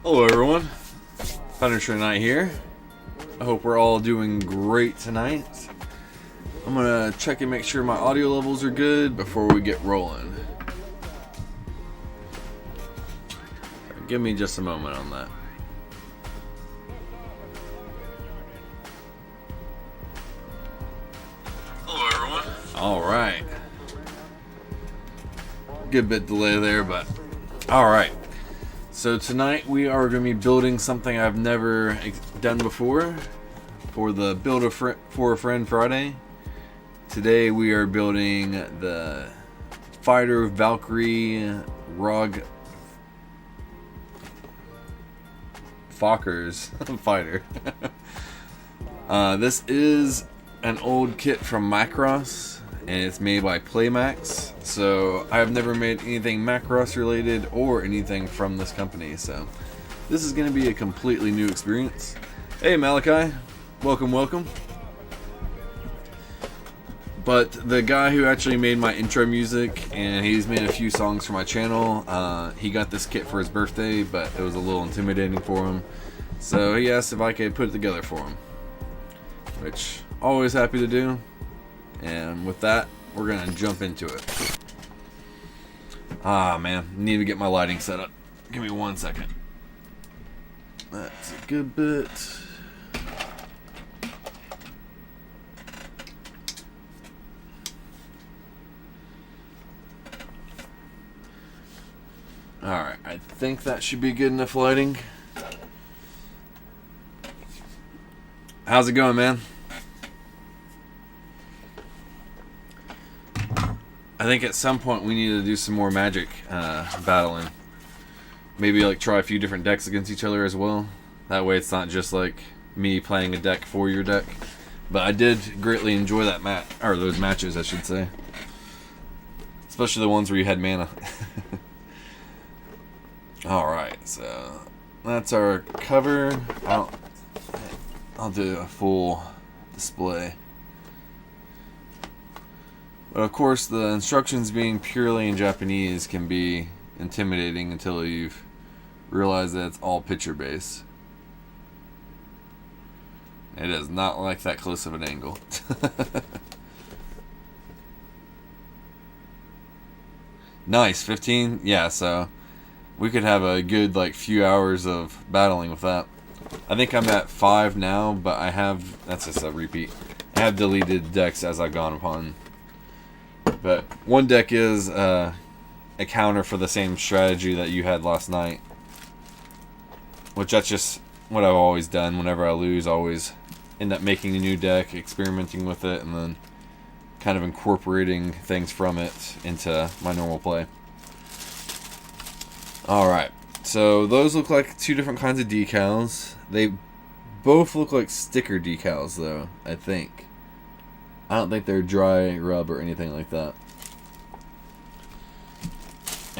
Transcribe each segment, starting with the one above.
Hello everyone, Punisher Knight here. I hope we're all doing great tonight. I'm gonna check and make sure my audio levels are good before we get rolling. Give me just a moment on that. Hello everyone. Alright. Good bit delay there, but alright. So tonight we are going to be building something I've never done before for the Build for a Friend Friday. Today we are building the Fighter Valkyrie Rog Fokkers fighter. This is an old kit from Macross, and it's made by Playmax. So I've never made anything Macross related or anything from this company, so this is going to be a completely new experience. Hey Malachi, welcome. But the guy who actually made my intro music, and he's made a few songs for my channel, he got this kit for his birthday, but it was a little intimidating for him, so he asked if I could put it together for him, which always happy to do. And with that, we're going to jump into it. Ah, man. Need to get my lighting set up. Give me 1 second. That's a good bit. Alright, I think that should be good enough lighting. How's it going, man? I think at some point we need to do some more Magic battling. Maybe like try a few different decks against each other as well. That way it's not just like me playing a deck for your deck. But I did greatly enjoy that those matches, I should say. Especially the ones where you had mana. Alright, so that's our cover. I'll do a full display. But of course, the instructions being purely in Japanese can be intimidating until you've realized that it's all picture based. It is not like that close of an angle. Nice, 15? Yeah, so we could have a good like few hours of battling with that. I think I'm at 5 now, but that's just a repeat. I have deleted decks as I've gone upon. But one deck is a counter for the same strategy that you had last night. Which that's just what I've always done. Whenever I lose, I always end up making a new deck, experimenting with it, and then kind of incorporating things from it into my normal play. Alright, so those look like 2 different kinds of decals. They both look like sticker decals though, I think. I don't think they're dry rub or anything like that.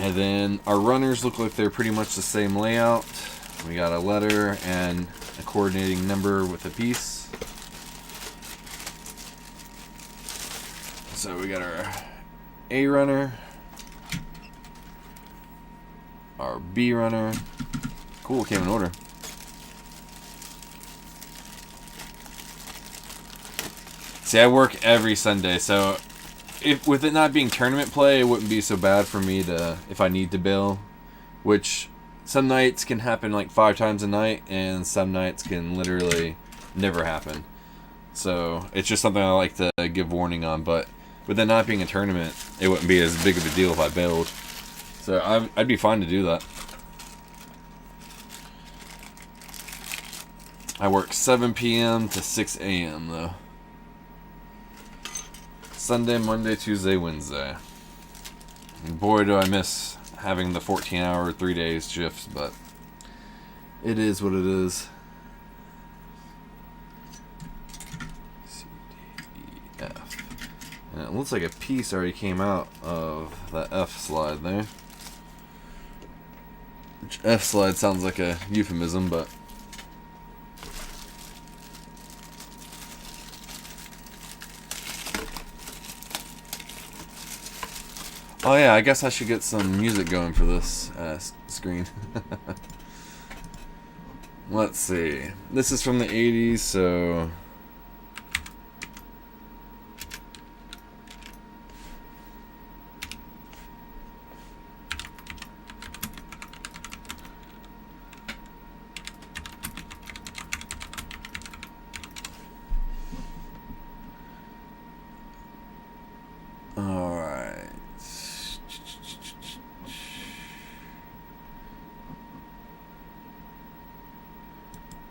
And then our runners look like they're pretty much the same layout. We got a letter and a coordinating number with a piece. So we got our A runner, our B runner. Cool, came in order. See, I work every Sunday, so with it not being tournament play, it wouldn't be so bad for me to, if I need to bail, which some nights can happen like 5 times a night, and some nights can literally never happen. So it's just something I like to give warning on, but with it not being a tournament, it wouldn't be as big of a deal if I bailed. So I'd be fine to do that. I work 7 p.m. to 6 a.m. though. Sunday, Monday, Tuesday, Wednesday. And boy, do I miss having the 14-hour, 3 days shifts, but it is what it is. C, D, E, F. And it looks like a piece already came out of that F slide there. Which F slide sounds like a euphemism, but oh yeah, I guess I should get some music going for this screen. Let's see. This is from the 80s, so alright.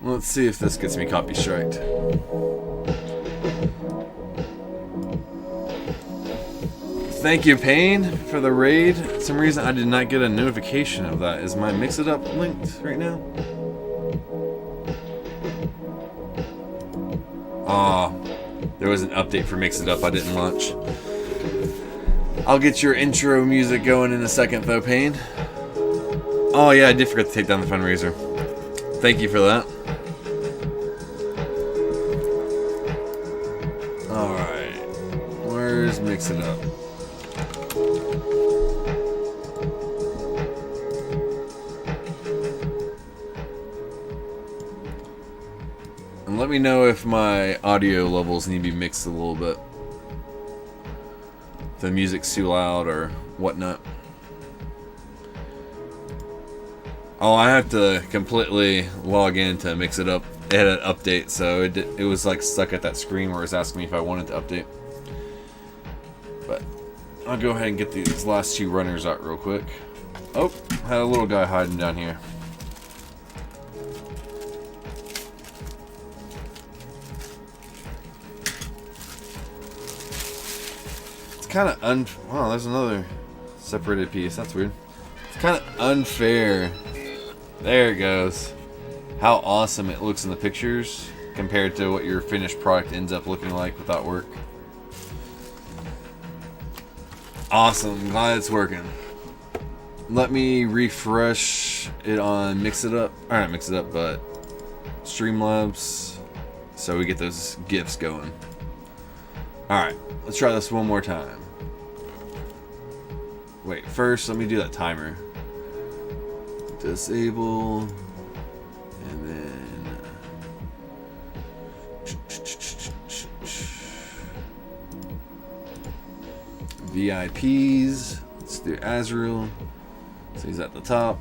Let's see if this gets me copy striked. Thank you, Payne, for the raid. For some reason I did not get a notification of that. Is my Mix It Up linked right now? There was an update for Mix It Up I didn't launch. I'll get your intro music going in a second though, Payne. Oh yeah, I did forget to take down the fundraiser. Thank you for that. Alright. Where's Mix It Up? And let me know if my audio levels need to be mixed a little bit. If the music's too loud or whatnot. Oh, I have to completely log in to Mix It Up. It had an update, so it was like stuck at that screen where it was asking me if I wanted to update. But I'll go ahead and get these last 2 runners out real quick. Oh, had a little guy hiding down here. It's kind of wow, there's another separated piece. That's weird. It's kind of unfair. There it goes. How awesome it looks in the pictures compared to what your finished product ends up looking like without work. Awesome. Glad it's working. Let me refresh it on Mix It Up. Or not Mix It Up, but Streamlabs. So we get those GIFs going. Alright. Let's try this one more time. Wait, first let me do that timer. Disable, and then VIPs. Let's do Azrael. So he's at the top.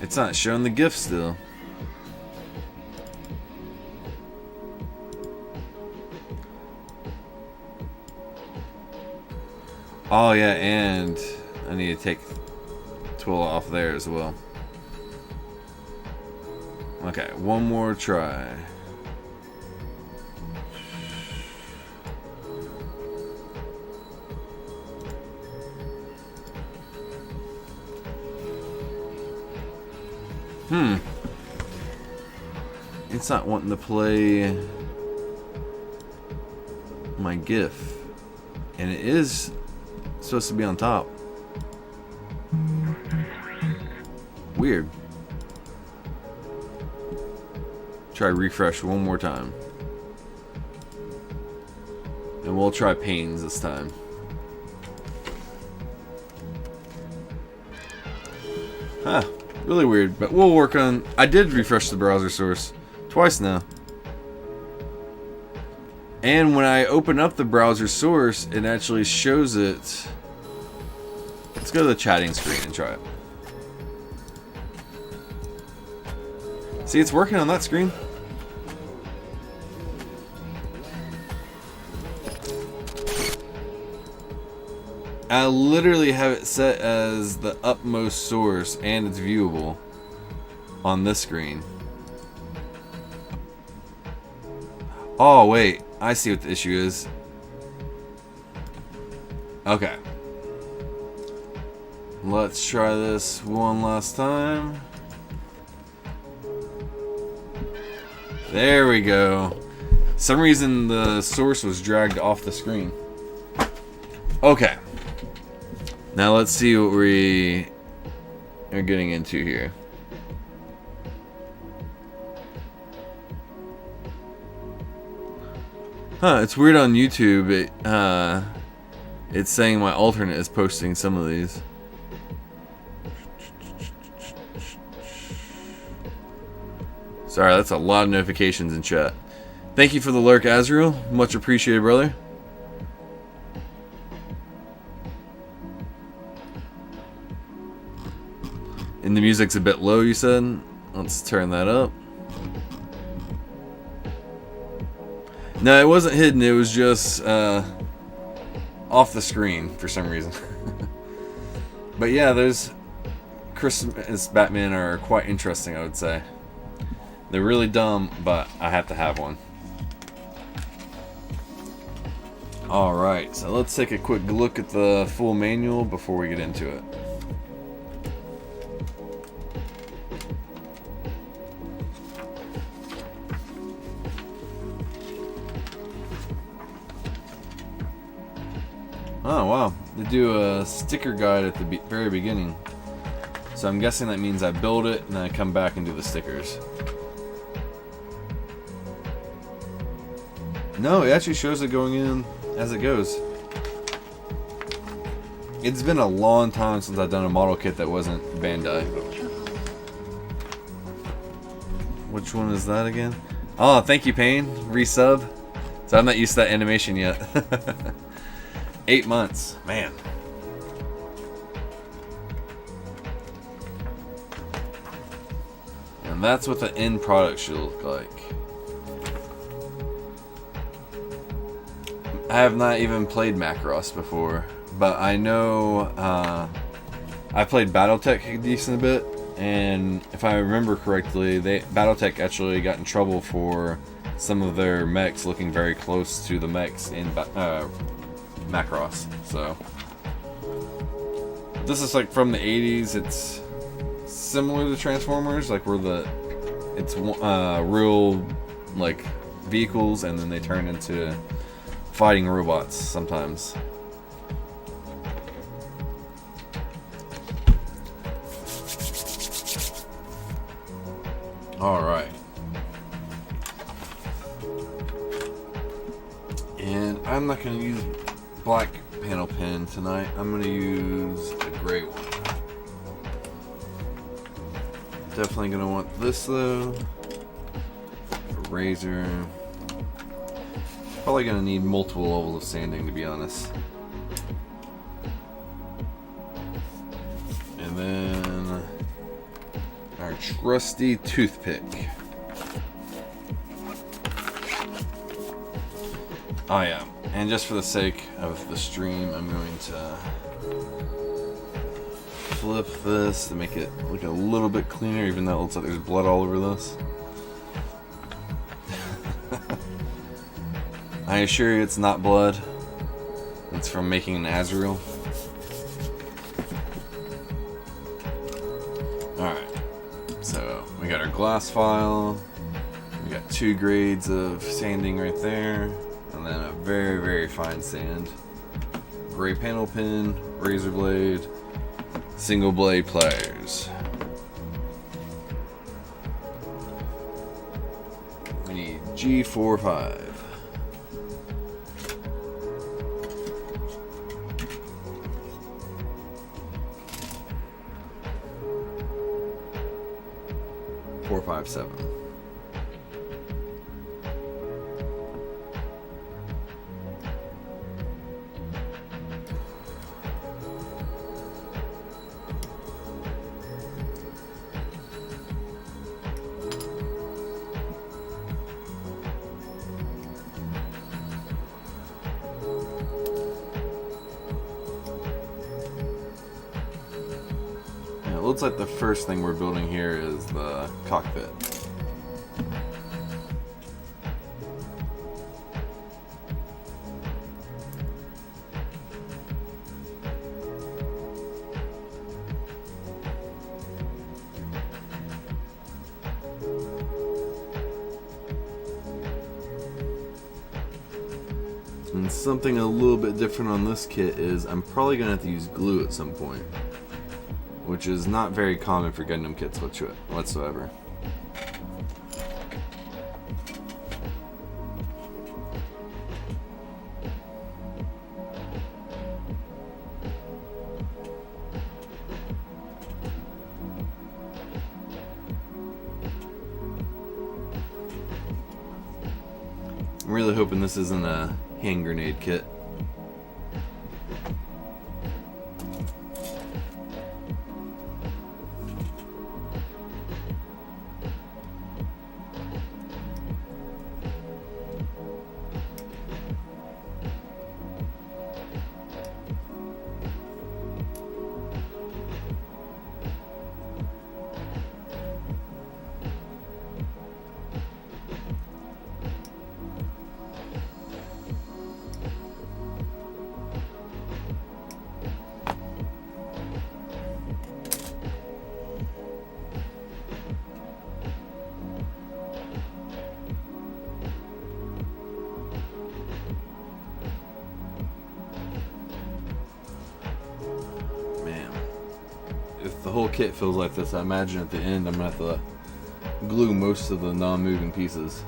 It's not showing the GIF still. Oh yeah, and I need to take Twilla off there as well. Okay, one more try. It's not wanting to play my GIF And it is supposed to be on top. Weird. Try refresh one more time. And we'll try panes this time. Huh. Really weird, but we'll work on... I did refresh the browser source twice now. And when I open up the browser source, it actually shows it. Let's go to the chatting screen and try it. See, it's working on that screen. I literally have it set as the upmost source and it's viewable on this screen. Oh, wait. I see what the issue is. Okay. Let's try this one last time. There we go. Some reason the source was dragged off the screen. Okay. Now let's see what we are getting into here. Huh, it's weird on YouTube. It's saying my alternate is posting some of these. Sorry, that's a lot of notifications in chat. Thank you for the lurk, Azrael. Much appreciated, brother. And the music's a bit low, you said? Let's turn that up. No, it wasn't hidden. It was just off the screen for some reason. But yeah, those Christmas Batman are quite interesting, I would say. They're really dumb, but I have to have one. Alright, so let's take a quick look at the full manual before we get into it. Oh wow, they do a sticker guide at the very beginning. So I'm guessing that means I build it and then I come back and do the stickers. No, it actually shows it going in as it goes. It's been a long time since I've done a model kit that wasn't Bandai. Which one is that again? Oh, thank you, Payne. Resub. So I'm not used to that animation yet. 8 months. Man. And that's what the end product should look like. I have not even played Macross before, but I know I played BattleTech a decent bit, and if I remember correctly, BattleTech actually got in trouble for some of their mechs looking very close to the mechs in Macross. So this is like from the 80s. It's similar to Transformers, like where it's real like vehicles, and then they turn into fighting robots sometimes. Alright. And I'm not going to use black panel pen tonight. I'm going to use a gray one. Definitely going to want this though. Eraser. Probably going to need multiple levels of sanding, to be honest. And then our trusty toothpick. Oh yeah, and just for the sake of the stream, I'm going to flip this to make it look a little bit cleaner, even though it looks like there's blood all over this. I assure you it's not blood. It's from making an Azrael. Alright, so we got our glass file. We got 2 grades of sanding right there. And then a very, very fine sand. gray panel pin, razor blade, single blade pliers. We need G45. Four, 5, 7. It looks like the first thing we're building here is the cockpit. And something a little bit different on this kit is I'm probably going to have to use glue at some point, which is not very common for Gundam kits whatsoever. I'm really hoping this isn't a hand grenade kit. If the whole kit feels like this, I imagine at the end I'm going to have to glue most of the non-moving pieces.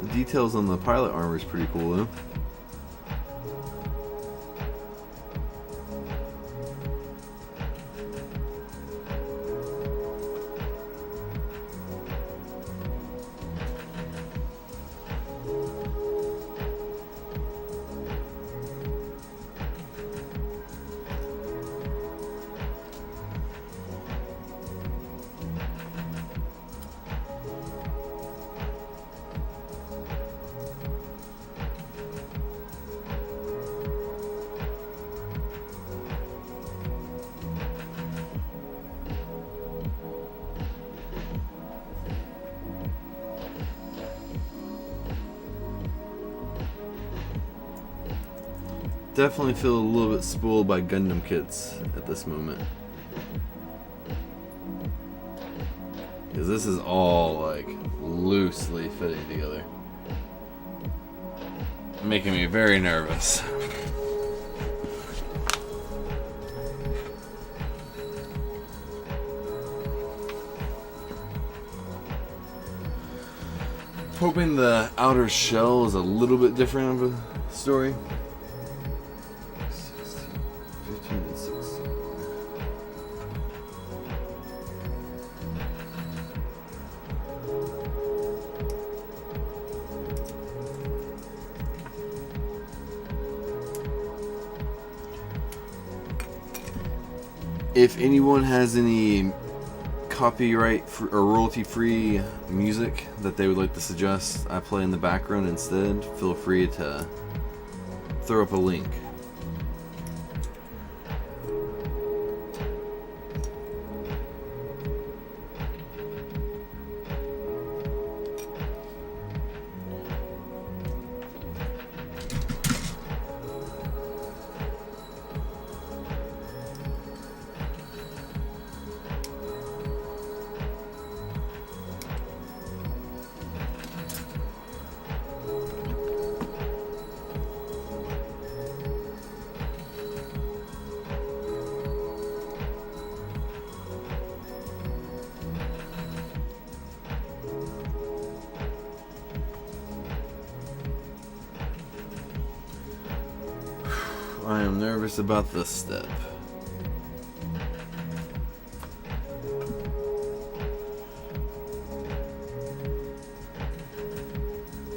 The details on the pilot armor is pretty cool though. Definitely feel a little bit spoiled by Gundam kits at this moment. Because this is all like loosely fitting together. Making me very nervous. Hoping the outer shell is a little bit different of a story. 15 and 16. If anyone has any copyright or royalty-free music that they would like to suggest I play in the background instead, feel free to throw up a link. I am nervous about this step.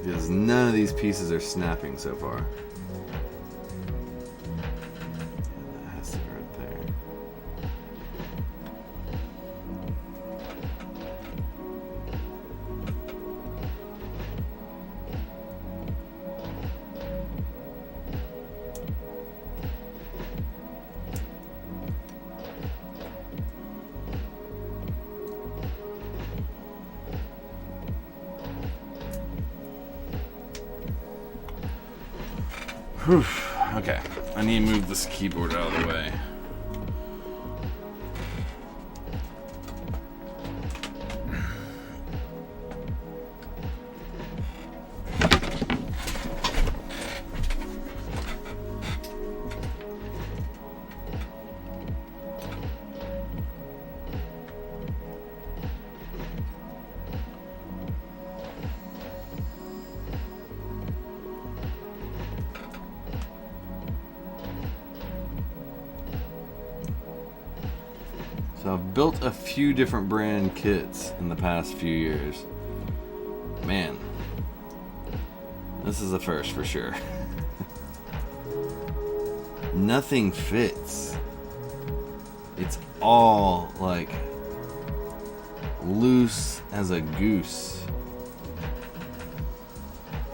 Because none of these pieces are snapping so far. That has to be right there. Whew. Okay, I need to move this keyboard out of the way. So I've built a few different brand kits in the past few years. Man, this is a first for sure. Nothing fits. It's all like loose as a goose.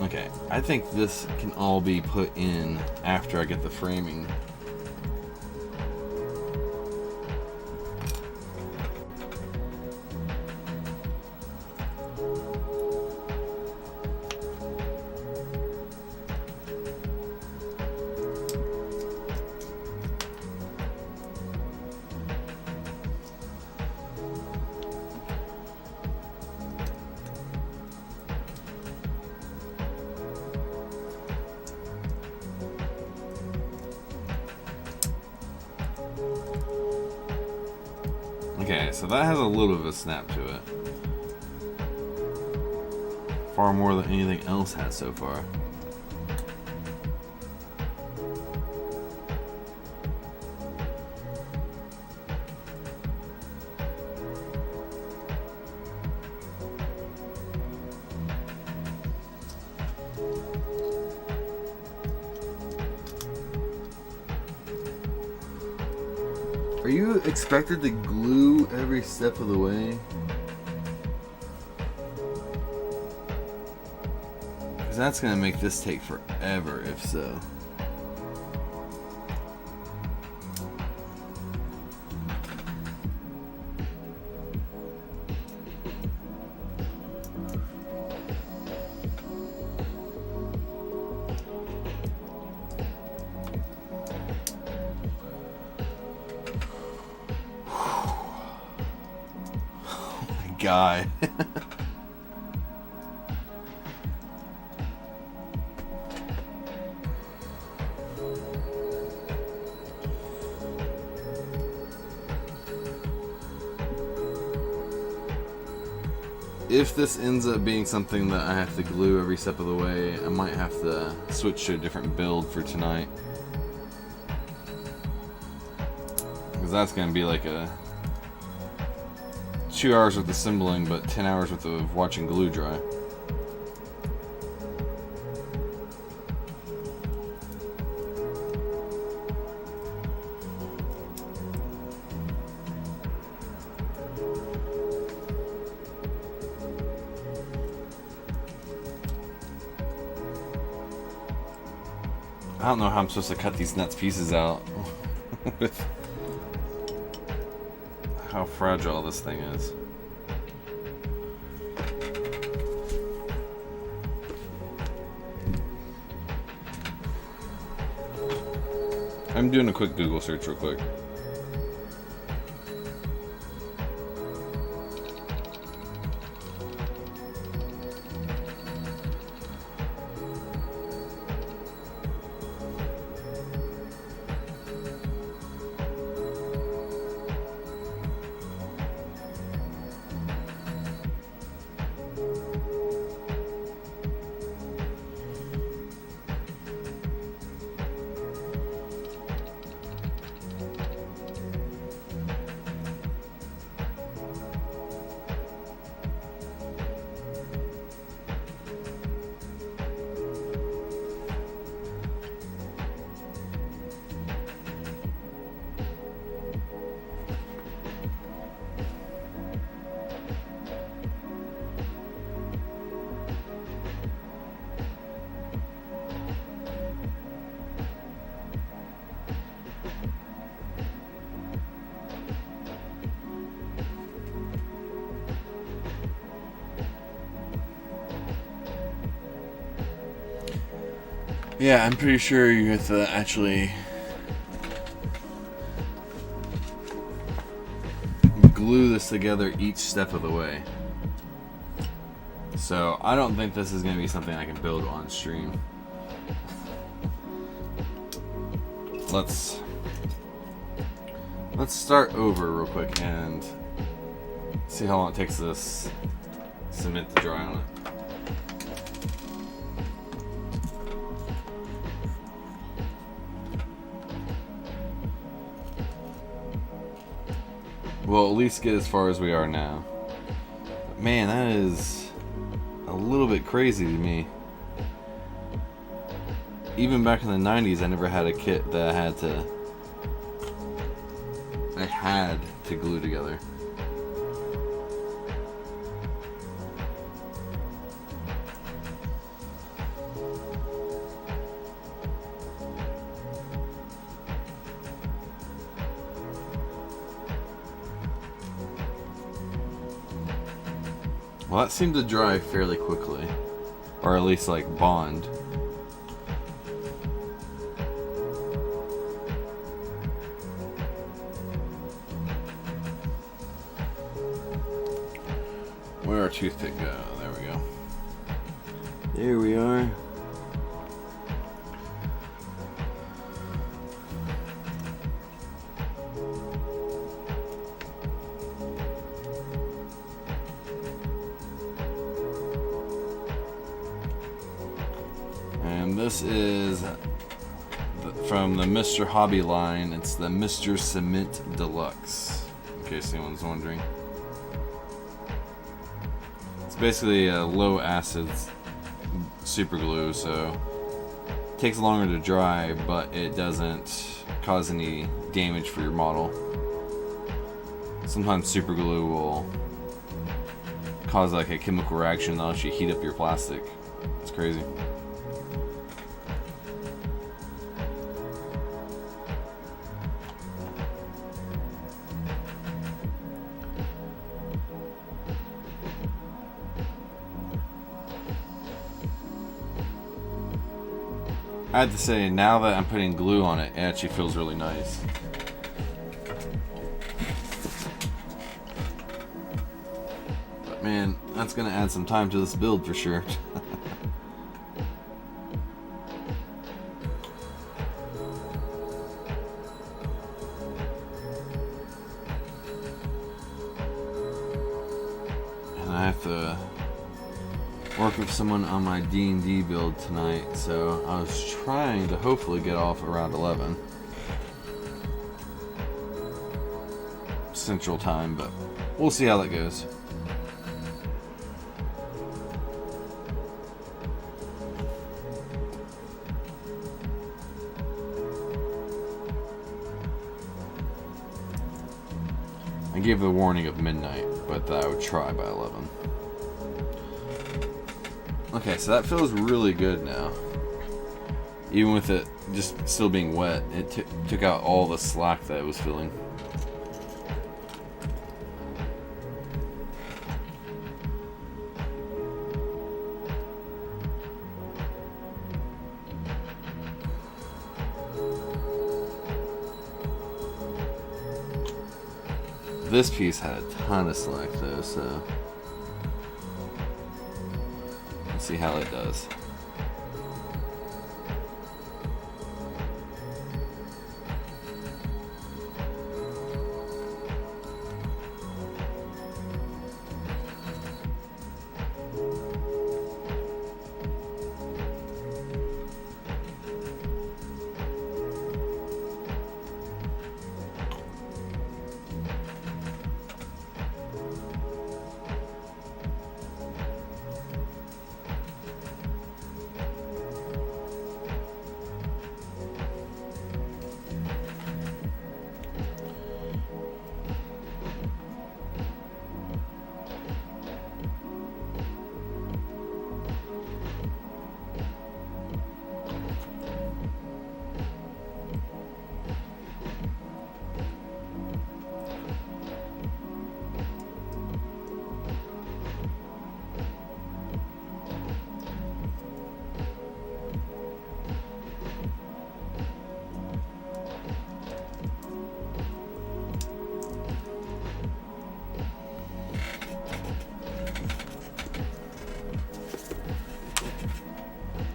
Okay, I think this can all be put in after I get the framing. Okay, so that has a little bit of a snap to it. Far more than anything else has so far. Are you expected to glue every step of the way? Because that's going to make this take forever if so. Guy. If this ends up being something that I have to glue every step of the way, I might have to switch to a different build for tonight. Because that's going to be like a 2 hours worth of assembling, but 10 hours worth of watching glue dry. I don't know how I'm supposed to cut these nuts pieces out with how fragile this thing is. I'm doing a quick Google search real quick. Yeah, I'm pretty sure you have to actually glue this together each step of the way. So I don't think this is going to be something I can build on stream. Let's start over real quick and see how long it takes this cement to dry on it. We'll at least get as far as we are now. But man, that is a little bit crazy to me. Even back in the 90s, I never had a kit that I had to glue together. Well, that seemed to dry fairly quickly. Or at least, like, bond. Where'd our toothpick go? There we go. There we are. And this is from the Mr. Hobby line. It's the Mr. Cement Deluxe, in case anyone's wondering. It's basically a low acid super glue, so it takes longer to dry, but it doesn't cause any damage for your model. Sometimes super glue will cause like a chemical reaction that'll actually heat up your plastic. It's crazy. I have to say, now that I'm putting glue on it, it actually feels really nice. But man, that's gonna add some time to this build for sure. And I have to work with someone on my D&D build tonight, so I was trying to hopefully get off around 11 Central Time, but we'll see how that goes. I gave the warning of midnight, but that I would try by 11. Okay, so that feels really good now. Even with it just still being wet, it took out all the slack that it was feeling. This piece had a ton of slack though, so let's see how it does.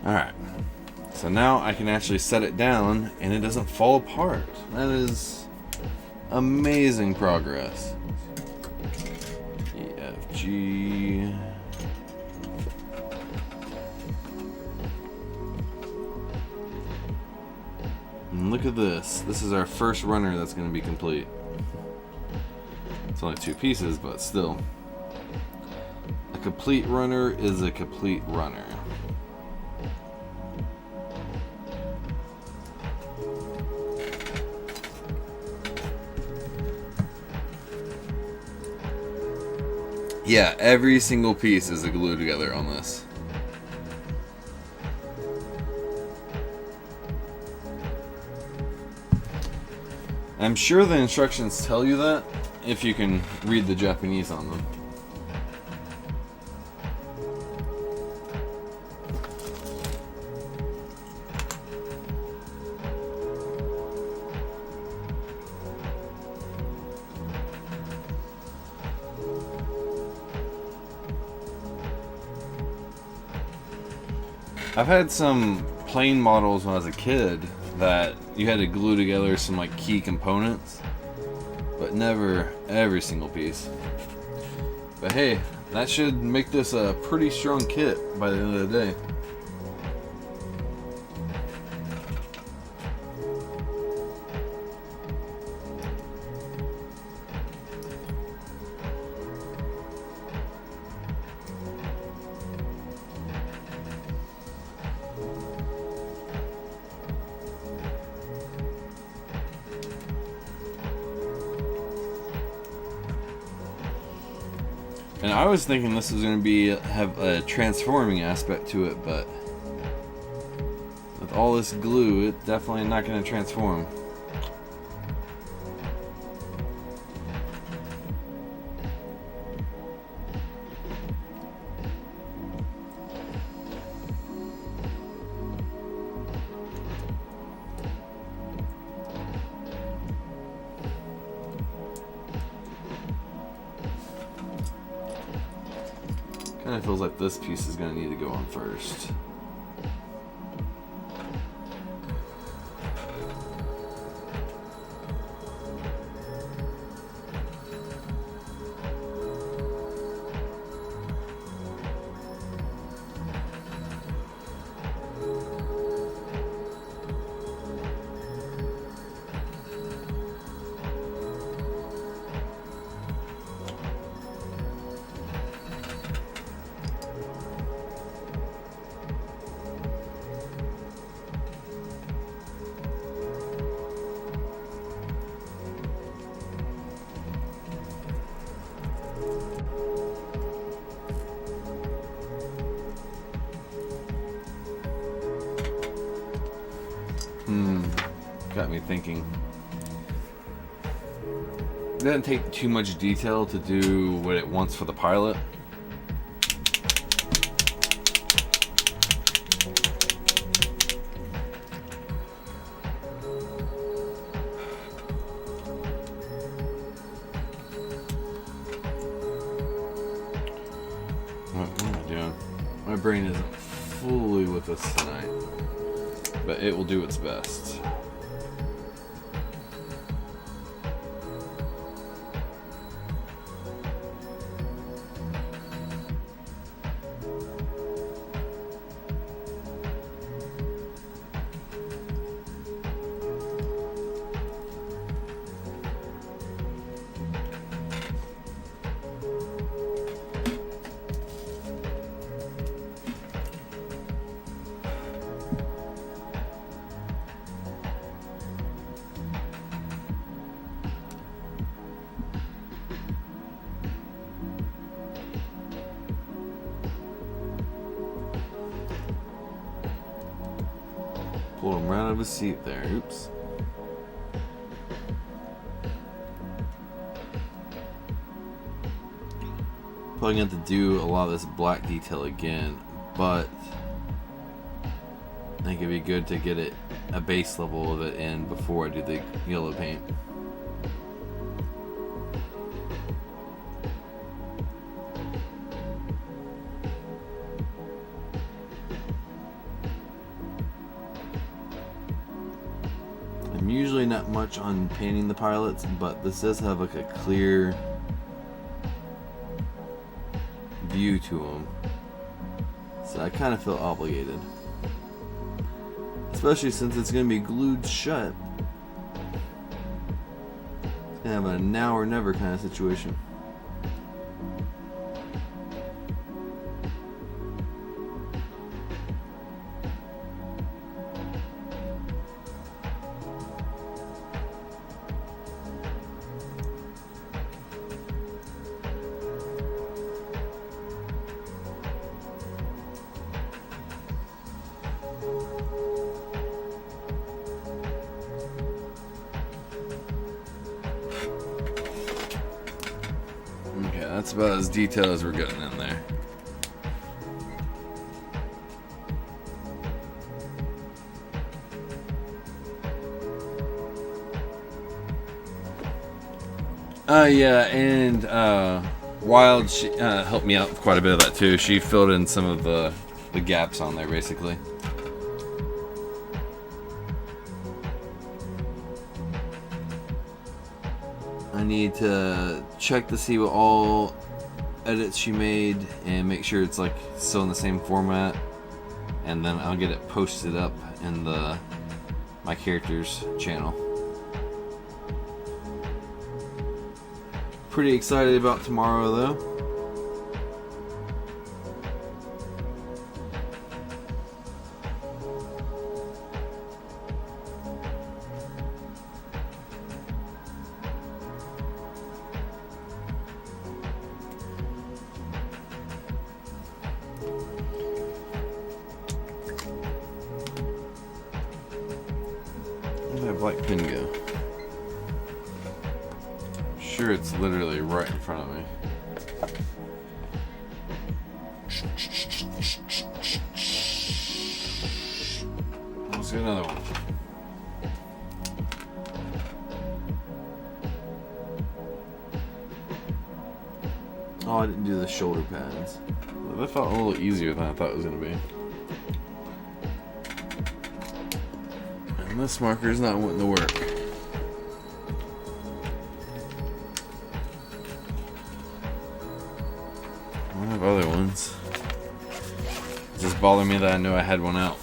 Alright, so now I can actually set it down and it doesn't fall apart. That is amazing progress. E, F, G. And look at this. This is our first runner that's going to be complete. It's only 2 pieces, but still. A complete runner is a complete runner. Yeah, every single piece is glued together on this. I'm sure the instructions tell you that, if you can read the Japanese on them. I've had some plane models when I was a kid that you had to glue together some like key components, but never every single piece. But hey, that should make this a pretty strong kit by the end of the day. And I was thinking this was going to have a transforming aspect to it, but with all this glue, it's definitely not going to transform. Kind of feels like this piece is going to need to go on first. got me thinking. It doesn't take too much detail to do what it wants for the pilot. What am I doing? My brain isn't fully with us tonight, but it will do its best. Pulled him right out of his seat there. Oops. Probably going to have to do a lot of this black detail again, but I think it'd be good to get it a base level of it in before I do the yellow paint. I'm usually not much on painting the pilots, but this does have like a clear view to them, so I kind of feel obligated, especially since it's going to be glued shut. It's going to have a now or never kind of situation. Okay, that's about as detailed as we're getting in there. Yeah, and Wild, she helped me out with quite a bit of that too. She filled in some of the gaps on there, basically. I need to check to see what all edits she made and make sure it's like still in the same format, and then I'll get it posted up in my character's channel. Pretty excited about tomorrow though. Where'd that black pin go? Sure, it's literally right in front of me. Let's get another one. Oh, I didn't do the shoulder pads. That felt a little easier than I thought it was going to be. And this marker is not wanting to work. I have other ones. It just bothered me that I knew I had one out.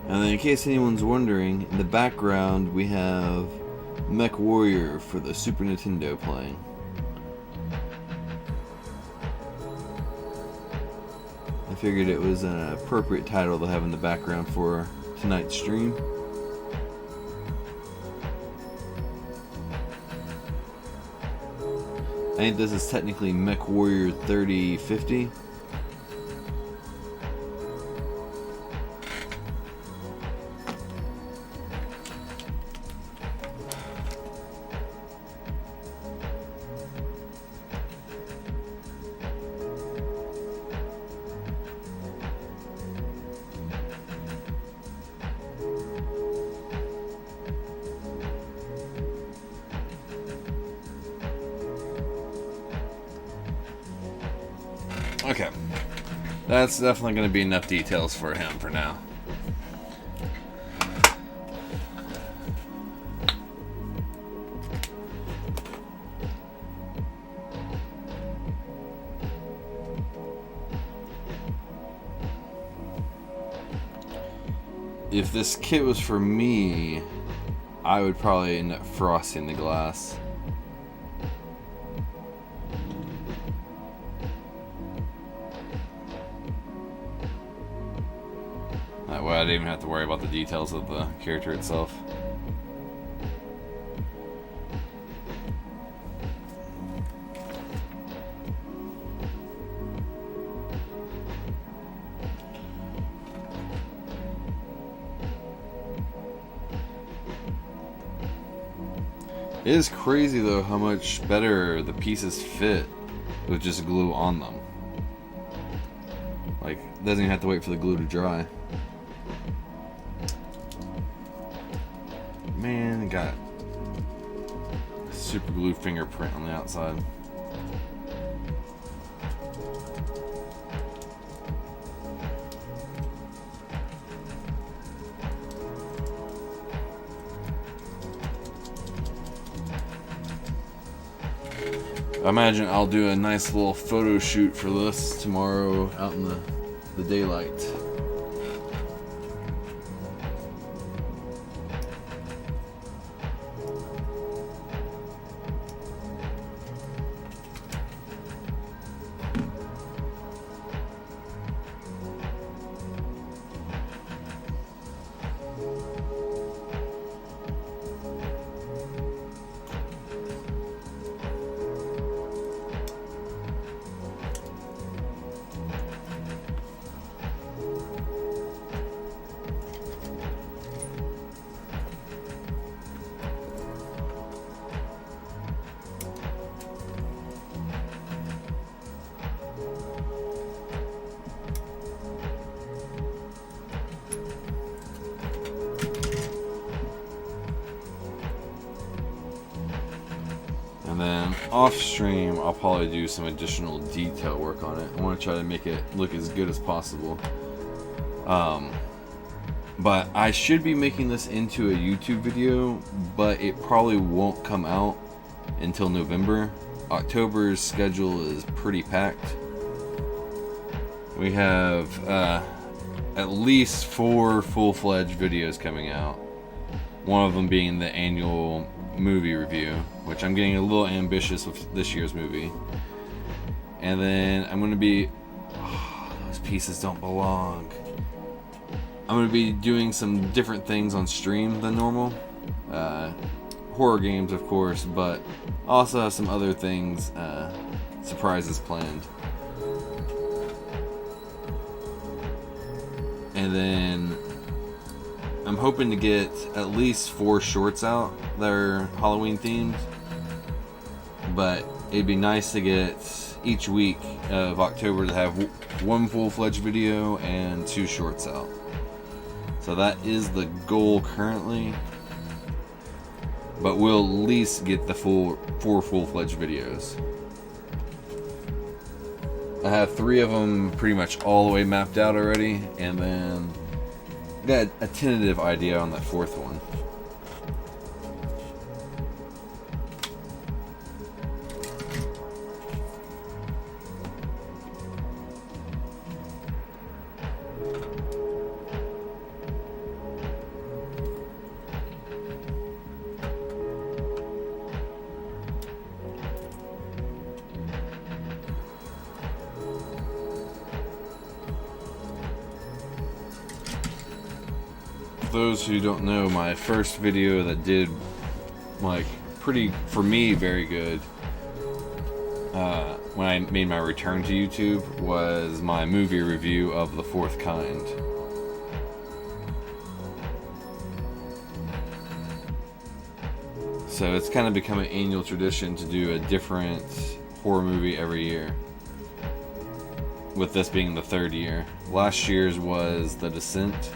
And then in case anyone's wondering, in the background we have Mech Warrior for the Super Nintendo playing. I figured it was an appropriate title to have in the background for tonight's stream. I think this is technically Mech Warrior 3050. Okay, that's definitely going to be enough details for him for now. If this kit was for me, I would probably end up frosting the glass. That way I didn't even have to worry about the details of the character itself. It is crazy though how much better the pieces fit with just glue on them. Like, it doesn't even have to wait for the glue to dry. Man, it got a super glue fingerprint on the outside. I imagine I'll do a nice little photo shoot for this tomorrow out in the daylight. And then off stream, I'll probably do some additional detail work on it. I want to try to make it look as good as possible. But I should be making this into a YouTube video, but it probably won't come out until November. October's schedule is pretty packed. We have at least 4 full-fledged videos coming out. One of them being the annual movie review, which I'm getting a little ambitious with this year's movie. And then I'm going to be... Oh, those pieces don't belong. I'm going to be doing some different things on stream than normal. Horror games, of course, but also have some other things, surprises planned. And then I'm hoping to get at least 4 shorts out that are Halloween themed. But it'd be nice to get each week of October to have 1 full-fledged video and 2 shorts out. So that is the goal currently. But we'll at least get the 4 full-fledged videos. I have 3 of them pretty much all the way mapped out already, and then got a tentative idea on that 4th one. For those who don't know, my first video that did, like, pretty, for me, very good, when I made my return to YouTube, was my movie review of The Fourth Kind. So it's kind of become an annual tradition to do a different horror movie every year, with this being the third year. Last year's was The Descent,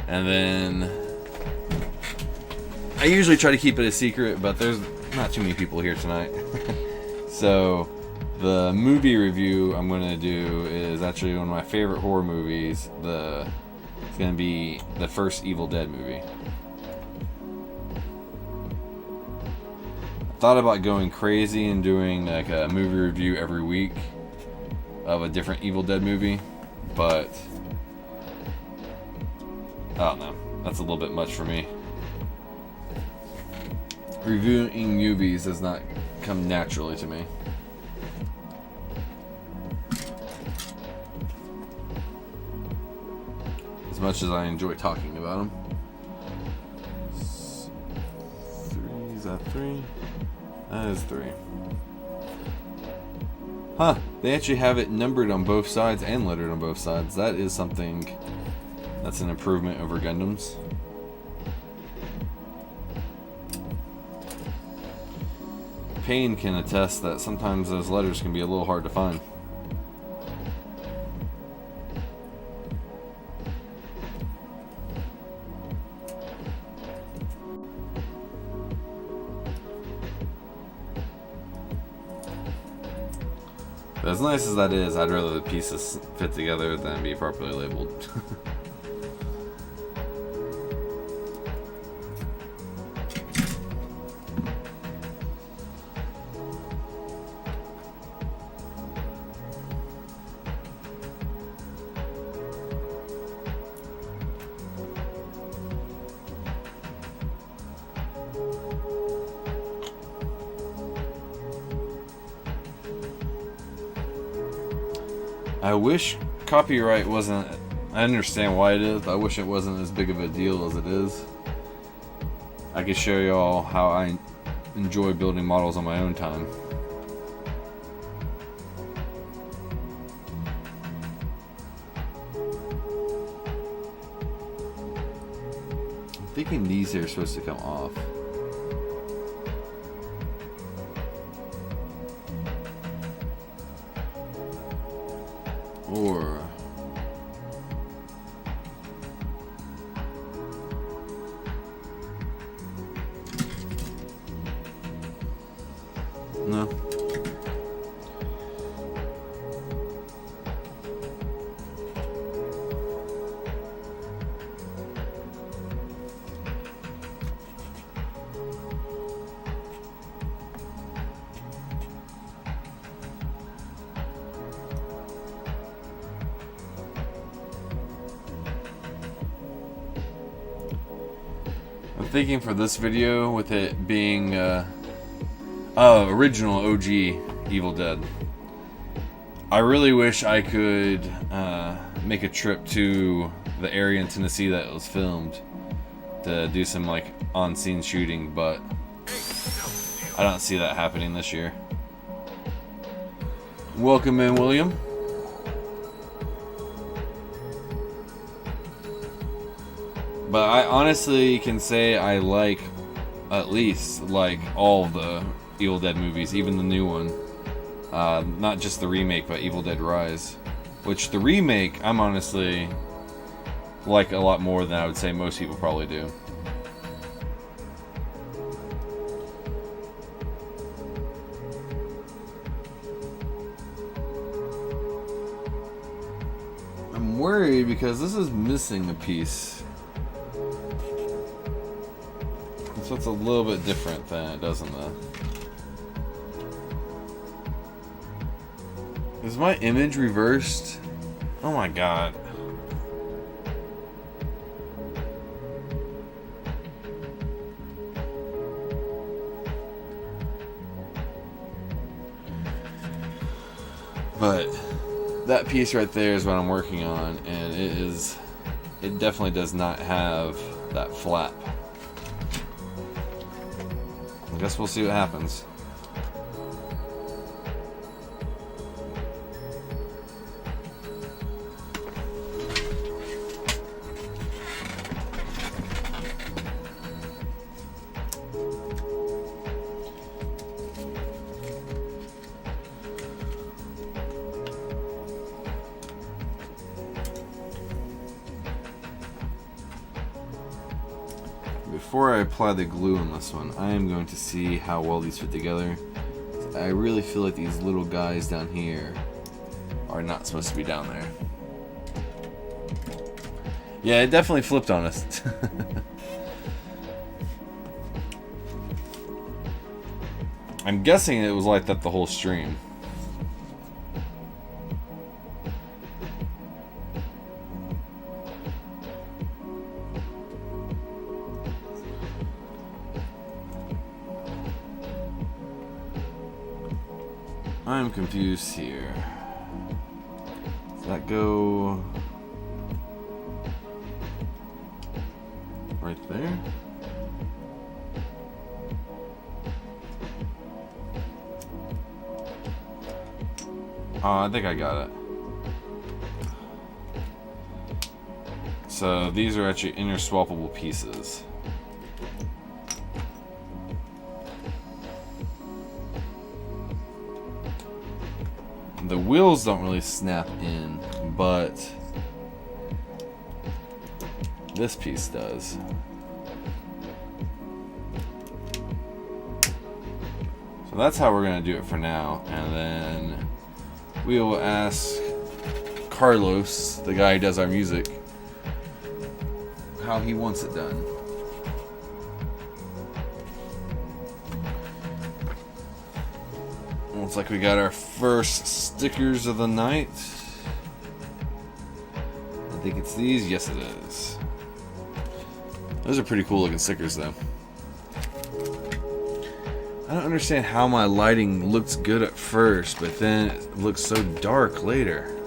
and then I usually try to keep it a secret, but there's not too many people here tonight. So the movie review I'm going to do is actually one of my favorite horror movies. It's going to be the first Evil Dead movie. I thought about going crazy and doing like a movie review every week of a different Evil Dead movie, but I don't know. That's a little bit much for me. Reviewing movies does not come naturally to me. As much as I enjoy talking about them. Is that 3? That is 3. Huh, they actually have it numbered on both sides and lettered on both sides. That is something that's an improvement over Gundams. Payne can attest that sometimes those letters can be a little hard to find. But as nice as that is, I'd rather the pieces fit together than be properly labeled. I wish copyright wasn't... I understand why it is, but I wish it wasn't as big of a deal as it is. I could show y'all how I enjoy building models on my own time. I'm thinking these here are supposed to come off. Or no. I'm thinking for this video, with it being original OG Evil Dead, I really wish I could make a trip to the area in Tennessee that it was filmed to do some like on-scene shooting, but I don't see that happening this year. Welcome in, William. But I honestly can say I like, at least, like all the Evil Dead movies, even the new one. Not just the remake, but Evil Dead Rise. Which, the remake, I'm honestly like a lot more than I would say most people probably do. I'm worried because this is missing a piece. So it's a little bit different than it does in the... Is my image reversed? Oh my god. But that piece right there is what I'm working on, and it is it definitely does not have that flap. I guess we'll see what happens. Before I apply the glue on this one, I am going to see how well these fit together. I really feel like these little guys down here are not supposed to be down there. Yeah, it definitely flipped on us. I'm guessing it was like that the whole stream. I'm confused here. Does that go right there? Oh, I think I got it. So these are actually interswappable pieces. The wheels don't really snap in, but this piece does. So that's how we're going to do it for now, and then we will ask Carlos, the guy who does our music, how he wants it done. Looks like we got our first stickers of the night. I think it's these. Yes, it is. Those are pretty cool looking stickers, though. I don't understand how my lighting looks good at first, but then it looks so dark later.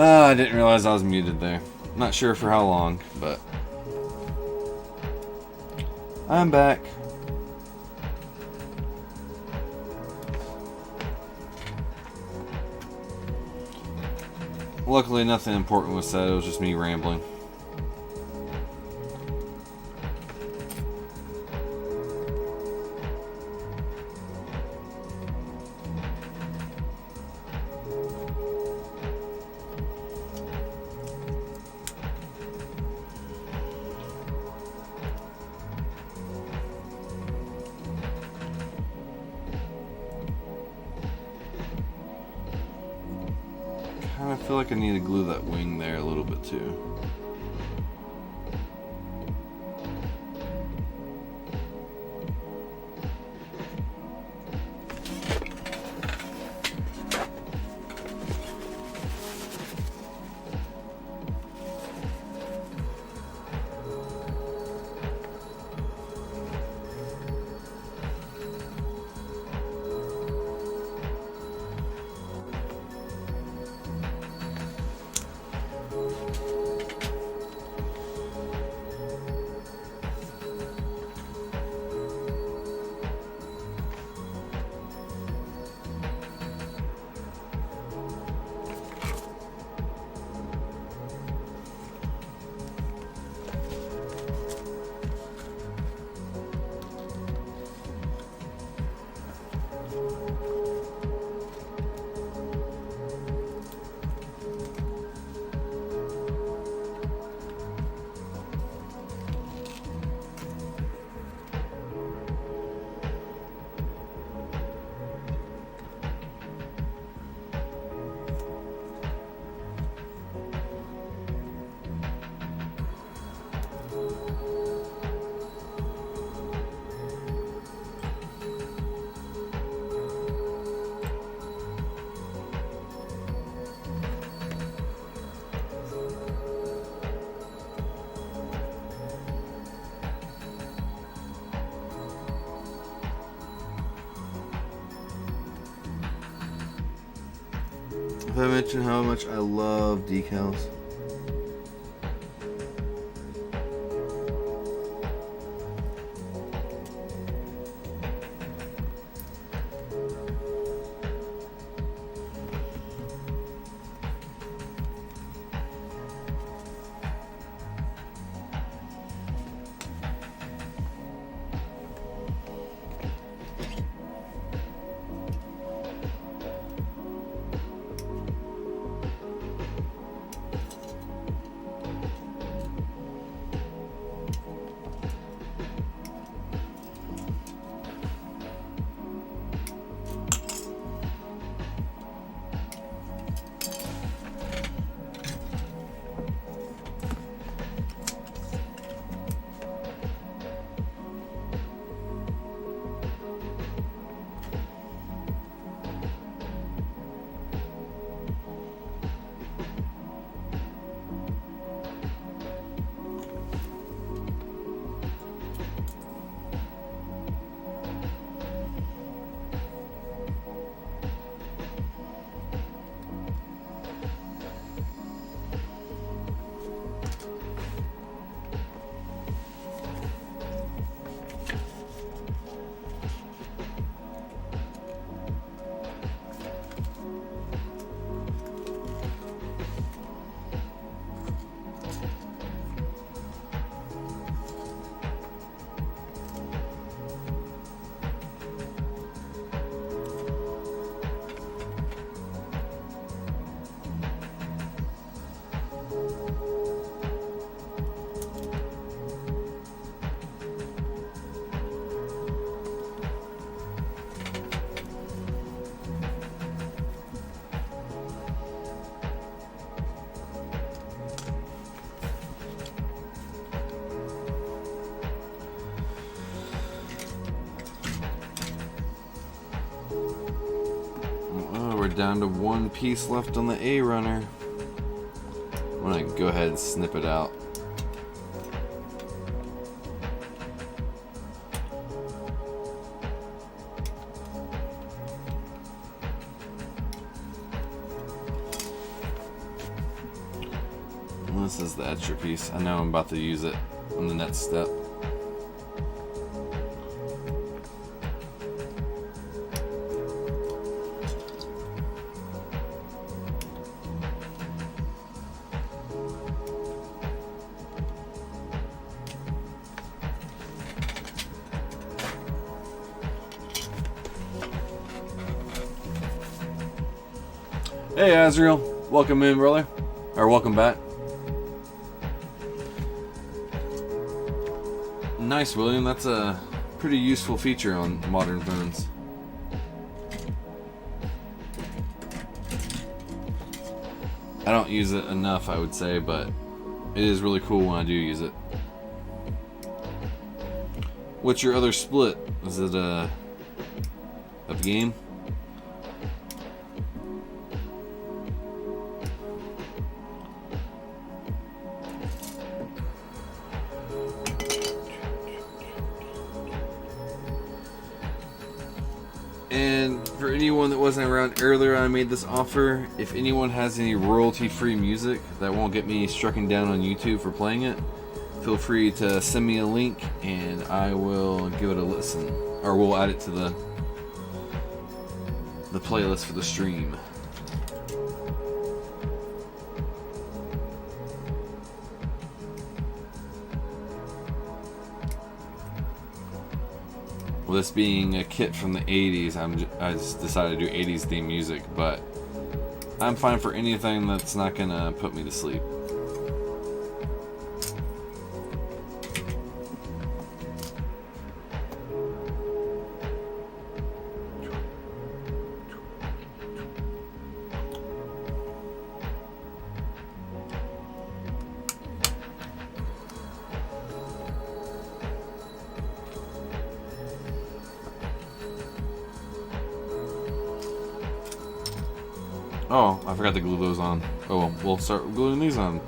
I didn't realize I was muted there. Not sure for how long, but I'm back. Luckily, nothing important was said. It was just me rambling. I feel like I need to glue that wing there a little bit too. If I mention how much I love decals. Down to one piece left on the A runner. I'm gonna go ahead and snip it out. this is the extra piece. I know I'm about to use it on the next step. Hey Azriel, welcome in, brother. Or welcome back. Nice, William. That's a pretty useful feature on modern phones. I don't use it enough, I would say, but it is really cool when I do use it. What's your other split? Is it a game? And for anyone that wasn't around earlier, I made this offer. If anyone has any royalty-free music that won't get me stricken down on YouTube for playing it, feel free to send me a link and I will give it a listen. Or we'll add it to the playlist for the stream. Well, this being a kit from the 80s, I just decided to do 80s theme music, but I'm fine for anything that's not gonna put me to sleep. Oh, I forgot to glue those on. Oh well, we'll start gluing these on.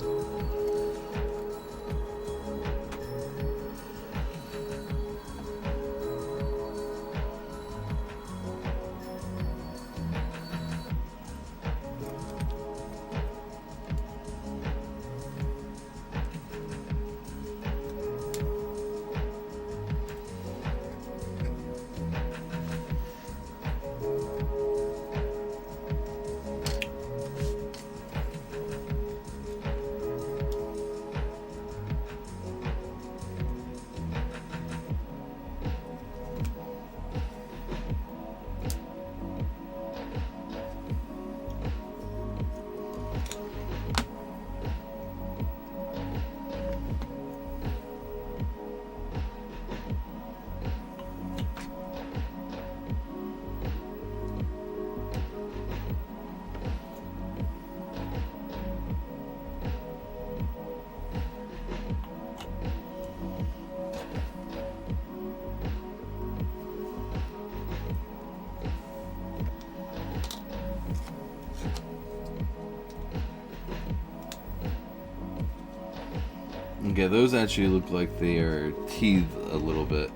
Okay, those actually look like they are teethed a little bit,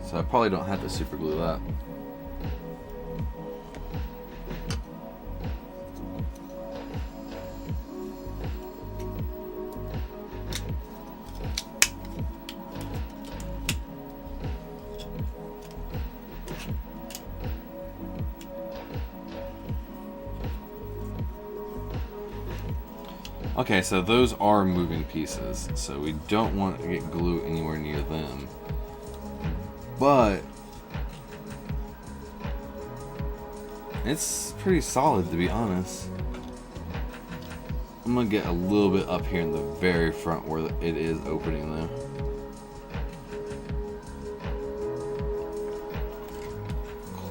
so I probably don't have to super glue that. Okay, so those are moving pieces, so we don't want to get glue anywhere near them. But it's pretty solid, to be honest. I'm gonna get a little bit up here in the very front where it is opening though.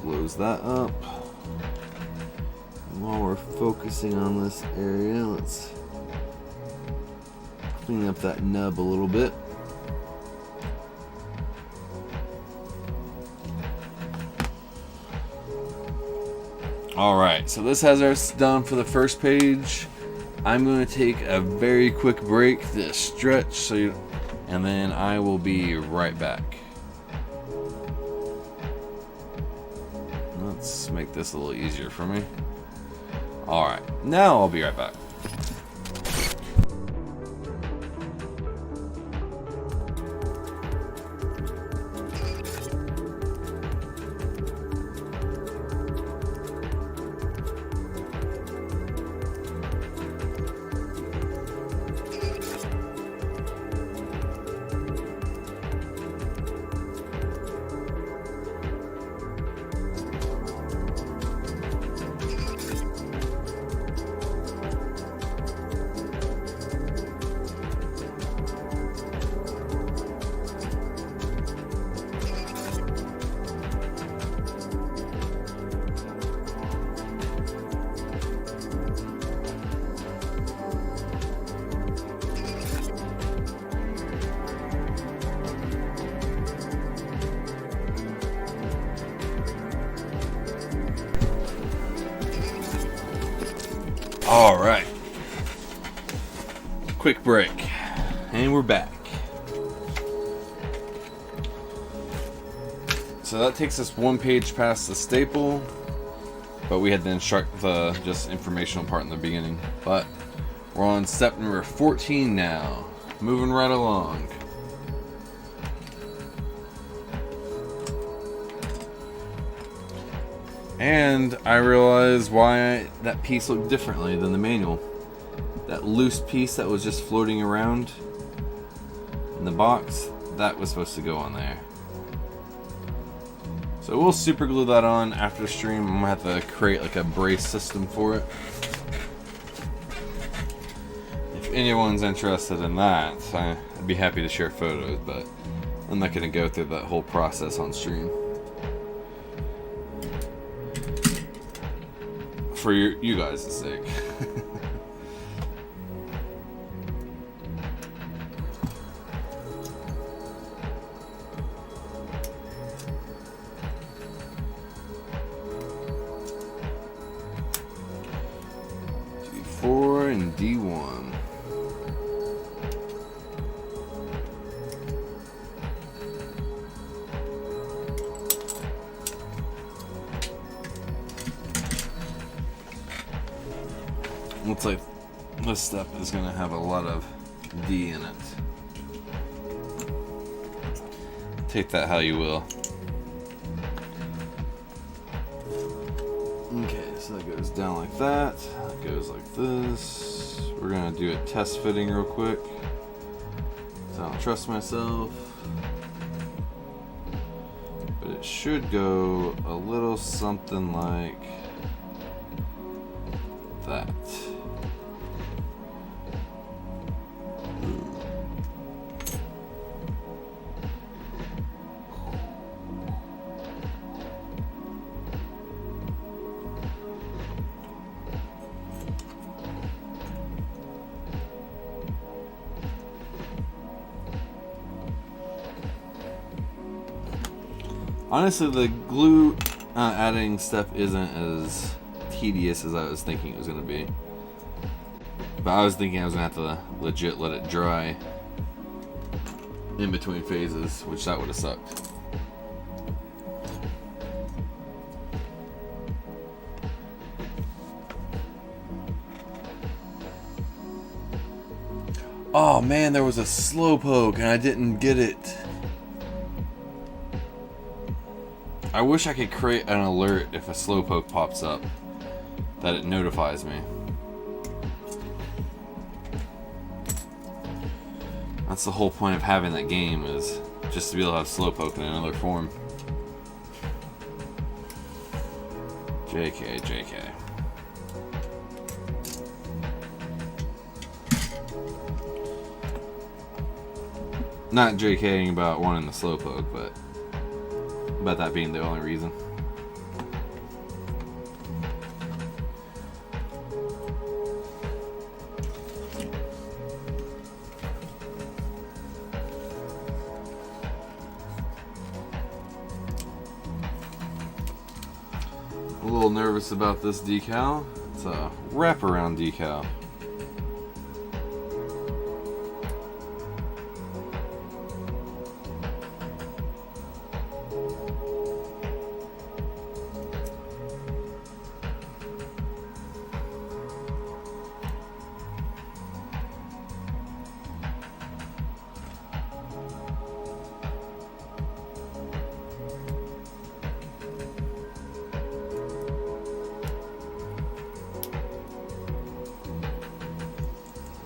Close that up. While we're focusing on this area, let's clean up that nub a little bit. Alright, so this has us done for the first page. I'm going to take a very quick break to stretch, and then I will be right back. Let's make this a little easier for me. Alright, now I'll be right back. All right. Quick break. And we're back. So that takes us one page past the staple, but we had to instruct the just informational part in the beginning. But we're on step number 14 now. Moving right along. And I realized why that piece looked differently than the manual. That loose piece that was just floating around in the box, that was supposed to go on there. So we'll super glue that on after the stream. I'm gonna have to create like a brace system for it. If anyone's interested in that, I'd be happy to share photos, but I'm not gonna go through that whole process on stream. For you guys' sake. D4 and D1. Looks like this step is going to have a lot of D in it. Take that how you will. Okay, so that goes down like that. That goes like this. We're going to do a test fitting real quick. So I don't trust myself. But it should go a little something like that. Honestly, the glue adding step isn't as tedious as I was thinking it was going to be. But I was thinking I was going to have to legit let it dry in between phases, which that would have sucked. Oh man, there was a slowpoke and I didn't get it. I wish I could create an alert if a slowpoke pops up, that it notifies me. That's the whole point of having that game, is just to be able to have slowpoke in another form. JK, JK. Not JKing about wanting the slowpoke, but about that being the only reason. A little nervous about this decal. It's a wraparound decal.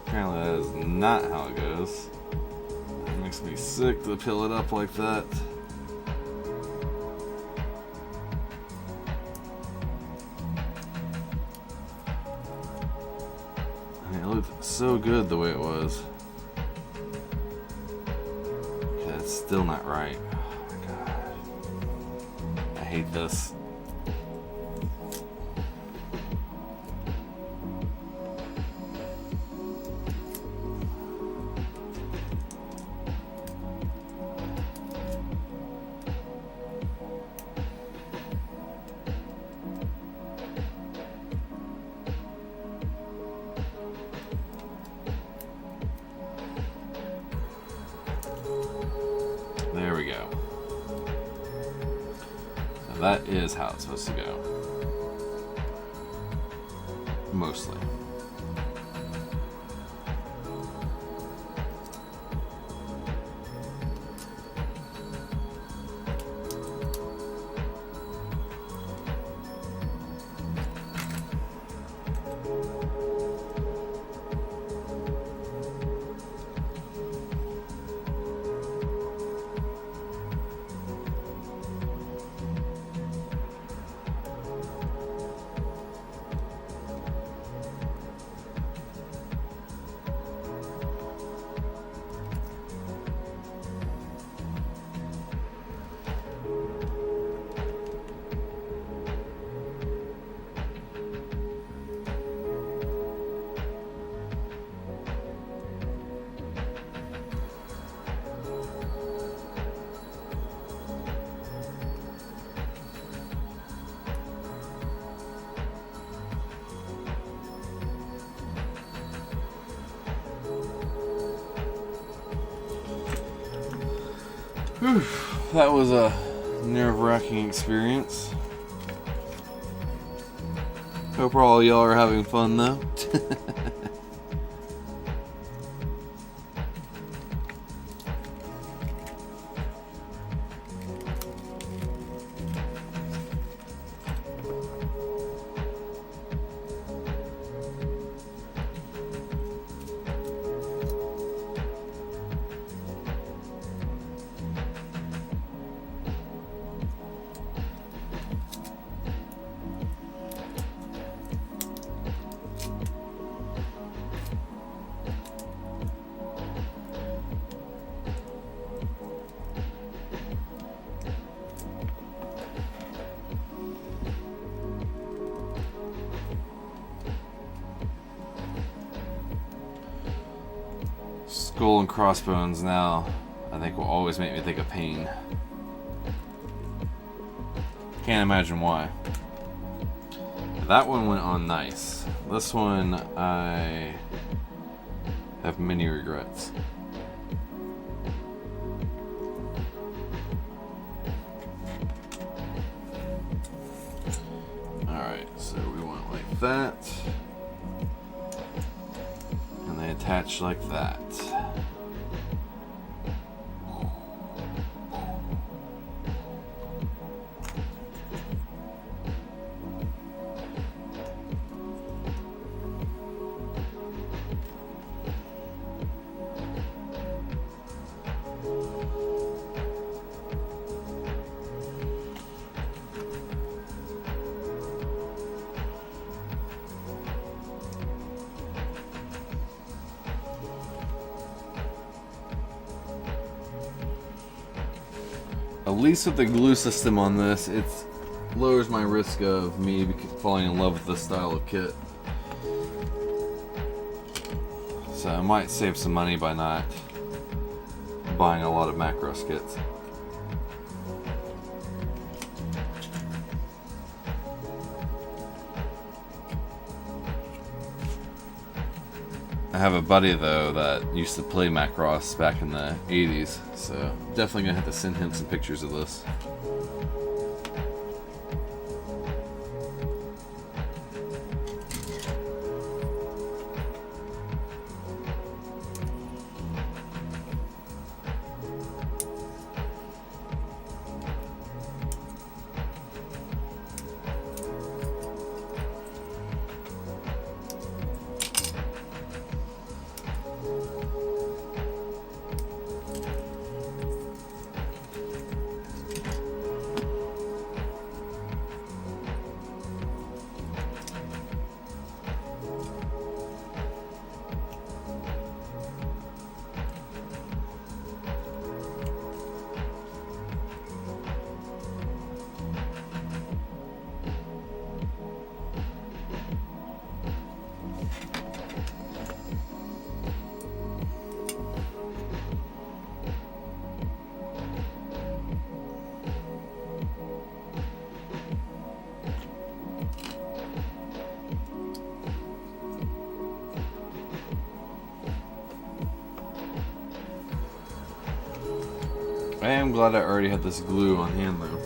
Apparently that is not how it goes. It makes me sick to peel it up like that. I mean, it looked so good the way it was. Okay, it's still not right. Oh my god. I hate this. that is how it's supposed to go. Mostly. Whew, that was a nerve-wracking experience. Hope all y'all are having fun though. Skull and crossbones now, I think, will always make me think of pain. Can't imagine why. That one went on nice. This one, I have many regrets. Alright, so we went like that. And they attach like that. At least with the glue system on this, it lowers my risk of me falling in love with this style of kit. So I might save some money by not buying a lot of Macross kits. I have a buddy though that used to play Macross back in the 80s, so definitely gonna have to send him some pictures of this. I am glad I already had this glue on hand though.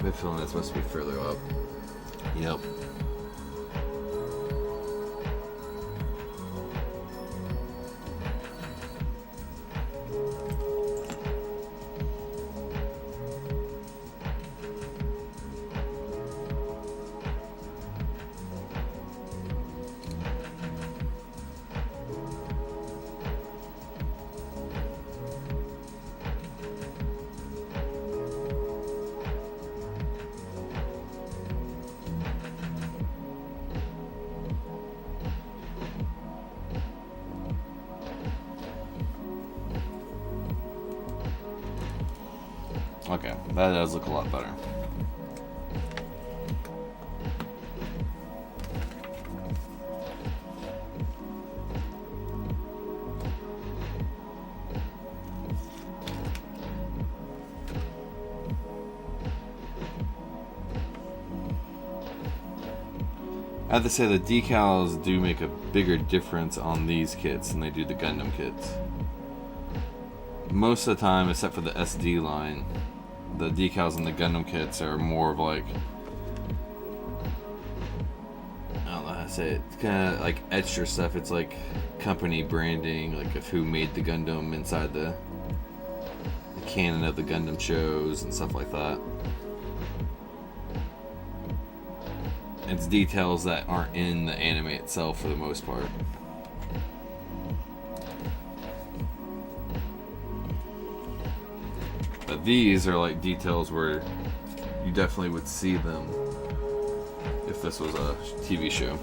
I have a feeling it's supposed to be further up. Yep. Okay, that does look a lot better. I have to say the decals do make a bigger difference on these kits than they do the Gundam kits. Most of the time, except for the SD line, the decals on the Gundam kits are more of like, I don't know how to say it, it's kind of like extra stuff. It's like company branding, like of who made the Gundam inside the canon of the Gundam shows and stuff like that. It's details that aren't in the anime itself for the most part. But these are like details where you definitely would see them if this was a TV show.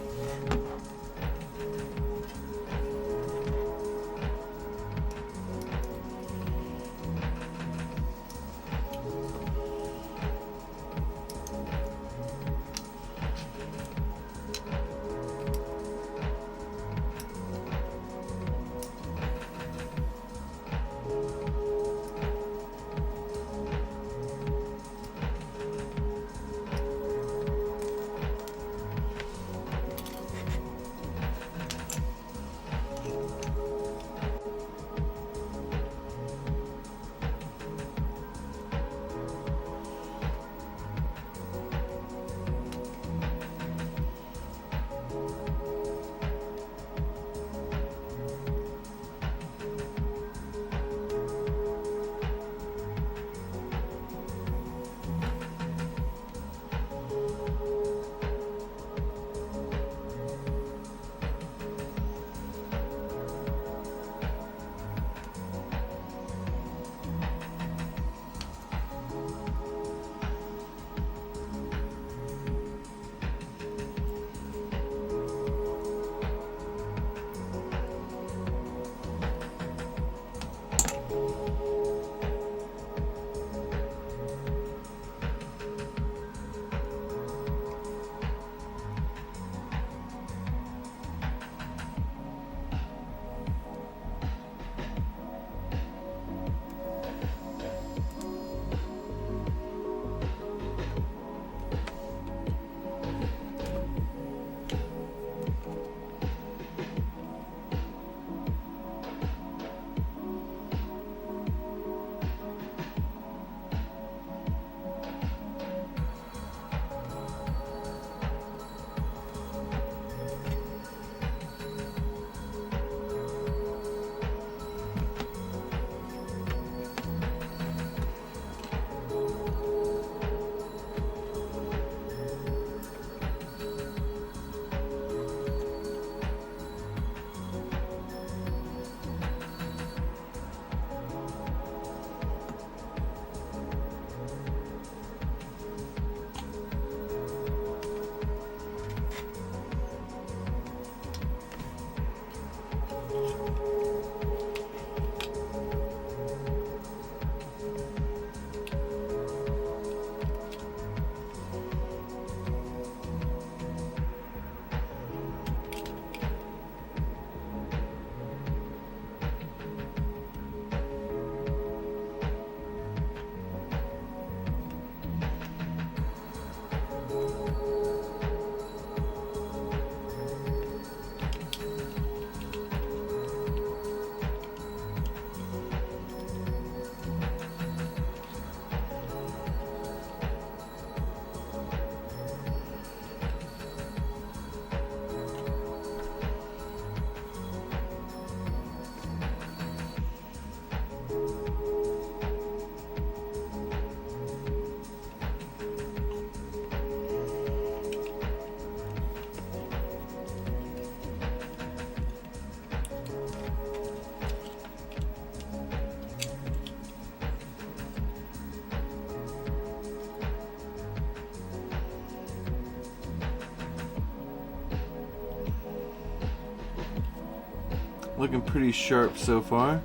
looking pretty sharp so far.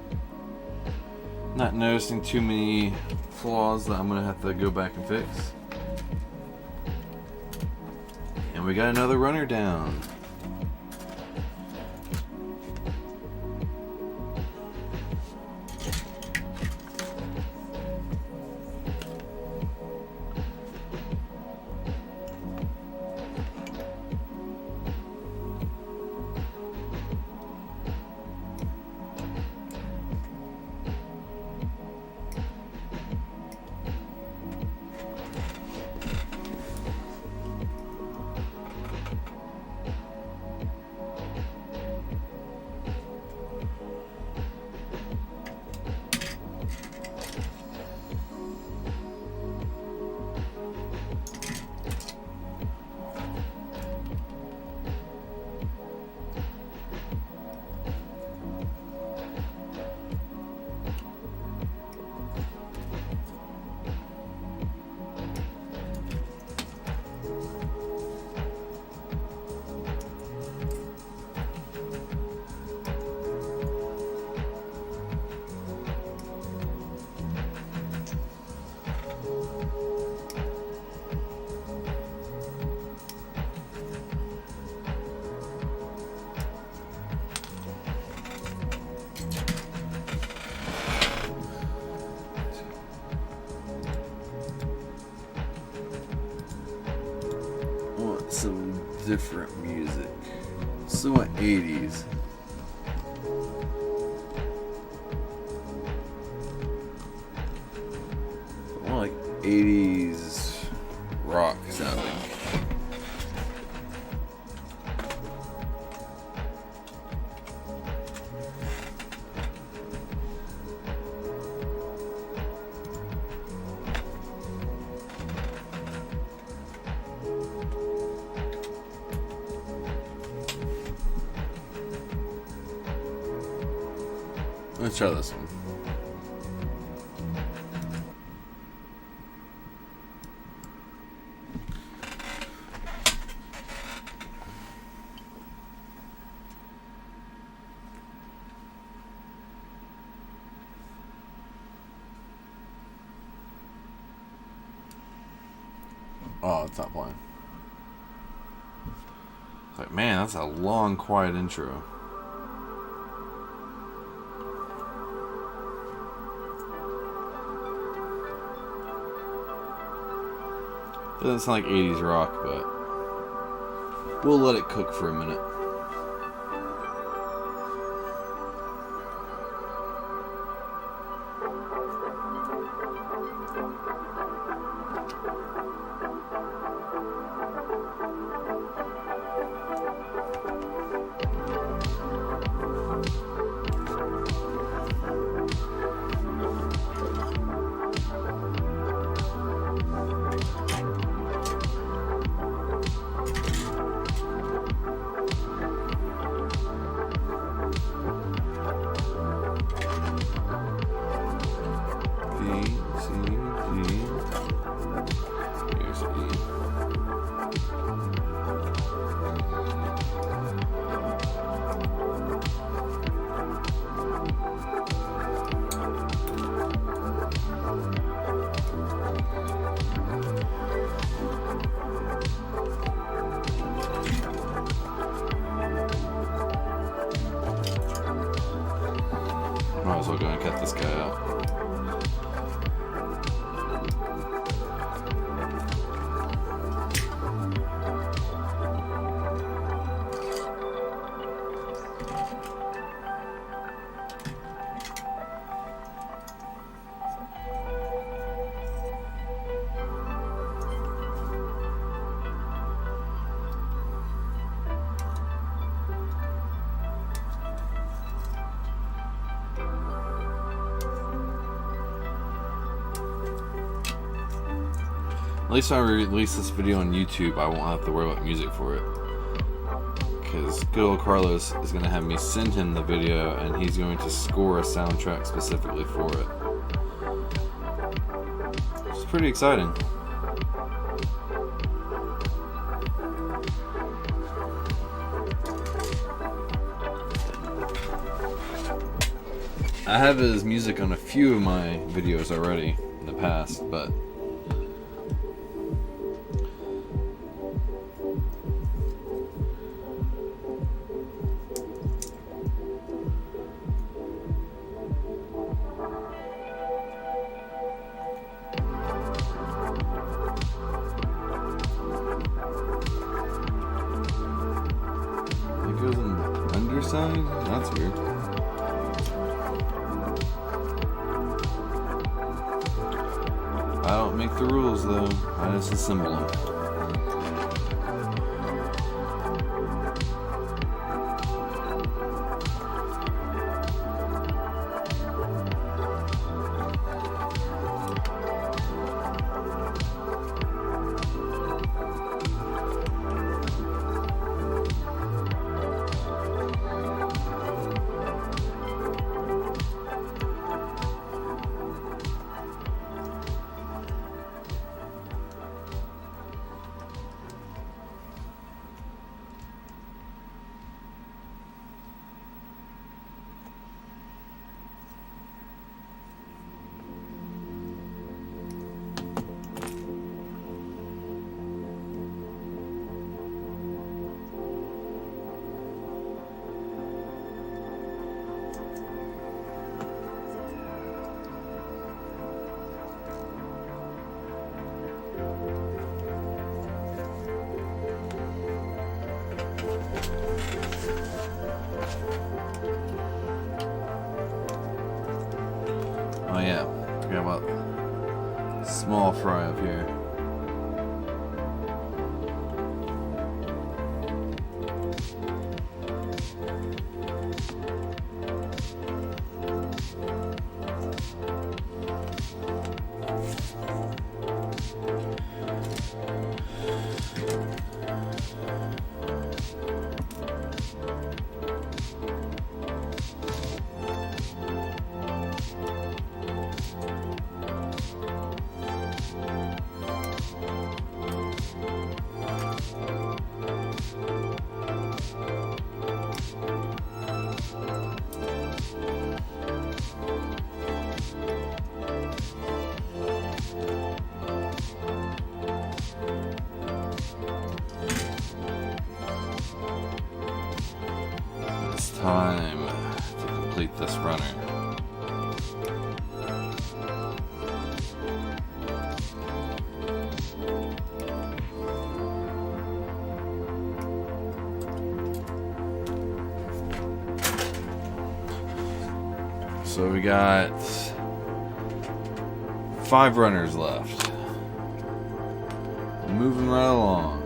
Not noticing too many flaws that I'm gonna have to go back and fix. And we got another runner down. Some different music. Somewhat 80s. More like 80s rock sounding. Let's try this one. Oh, it's not playing. It's like, man, that's a long, quiet intro. Doesn't sound like 80s rock, but we'll let it cook for a minute. Might as well go and cut this guy out. At least when I release this video on YouTube, I won't have to worry about music for it. Because good old Carlos is going to have me send him the video and he's going to score a soundtrack specifically for it. It's pretty exciting. I have his music on a few of my videos already in the past, but it goes on the underside? That's weird. I don't make the rules though, I just assemble them. Oh yeah, forgot about small fry up here. Time to complete this runner. So we got 5 runners left. Moving right along.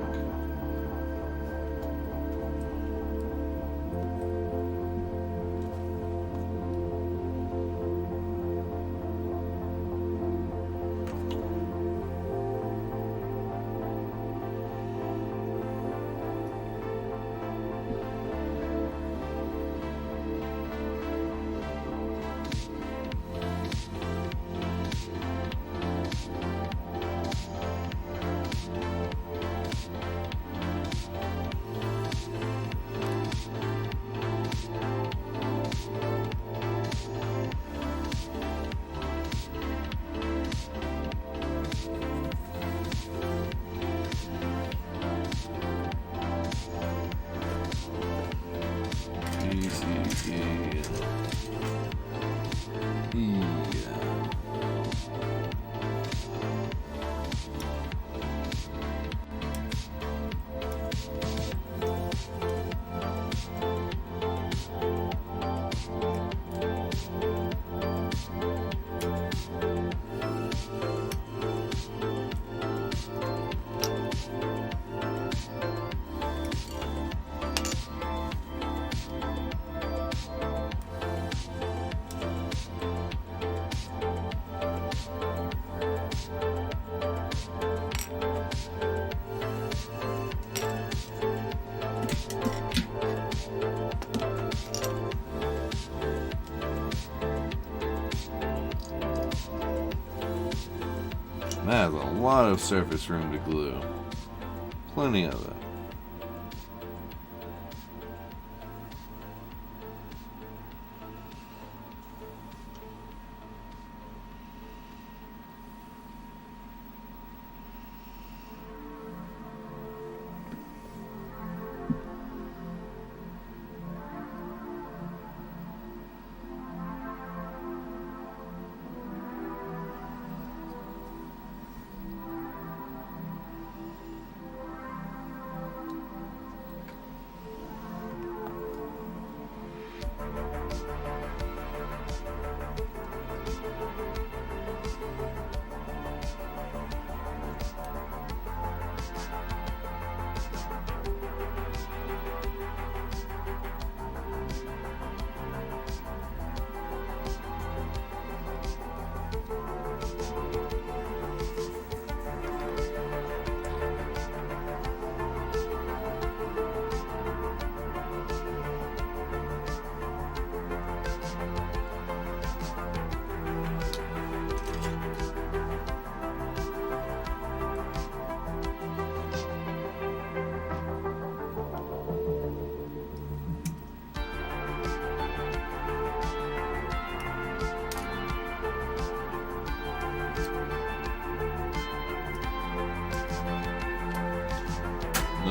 That has a lot of surface room to glue. Plenty of it.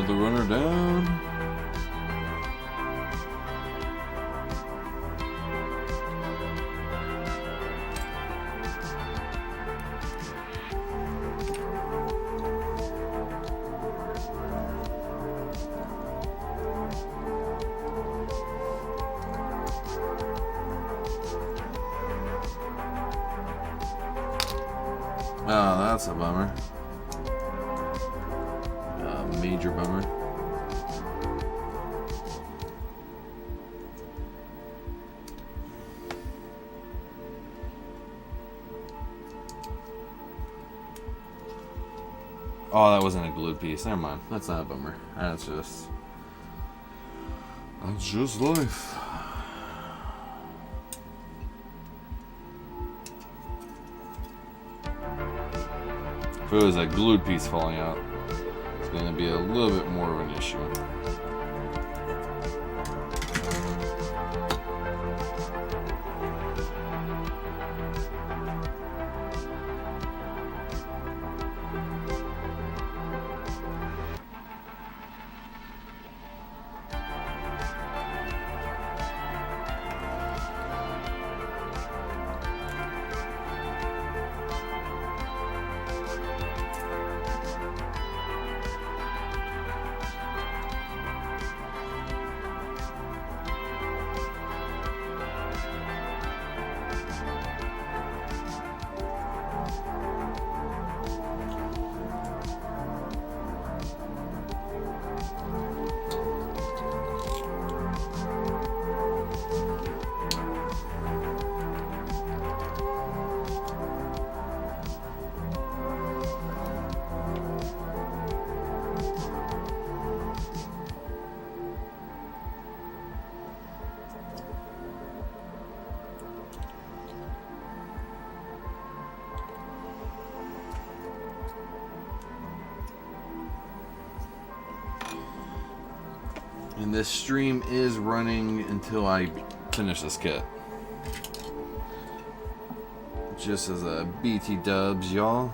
Another runner down. Oh, that's a bummer. Major bummer. Oh, that wasn't a glued piece. Never mind. That's not a bummer. That's just life. If it was a glued piece falling out, it's going to be a little bit more of an issue. And this stream is running until I finish this kit. Just as a BT dubs, y'all.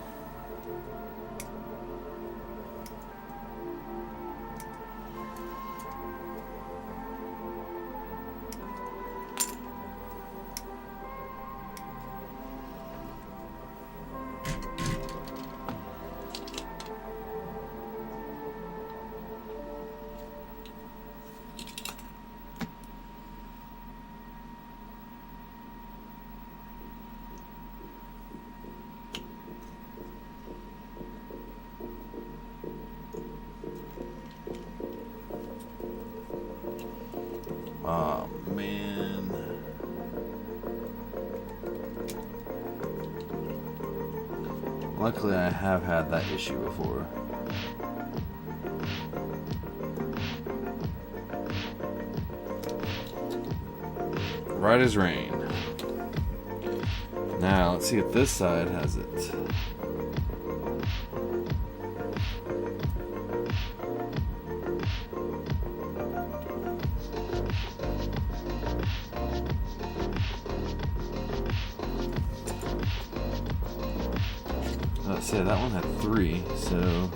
Oh, man. Luckily, I have had that issue before. Right as rain. Now, let's see if this side has it. Let's say that one had 3, so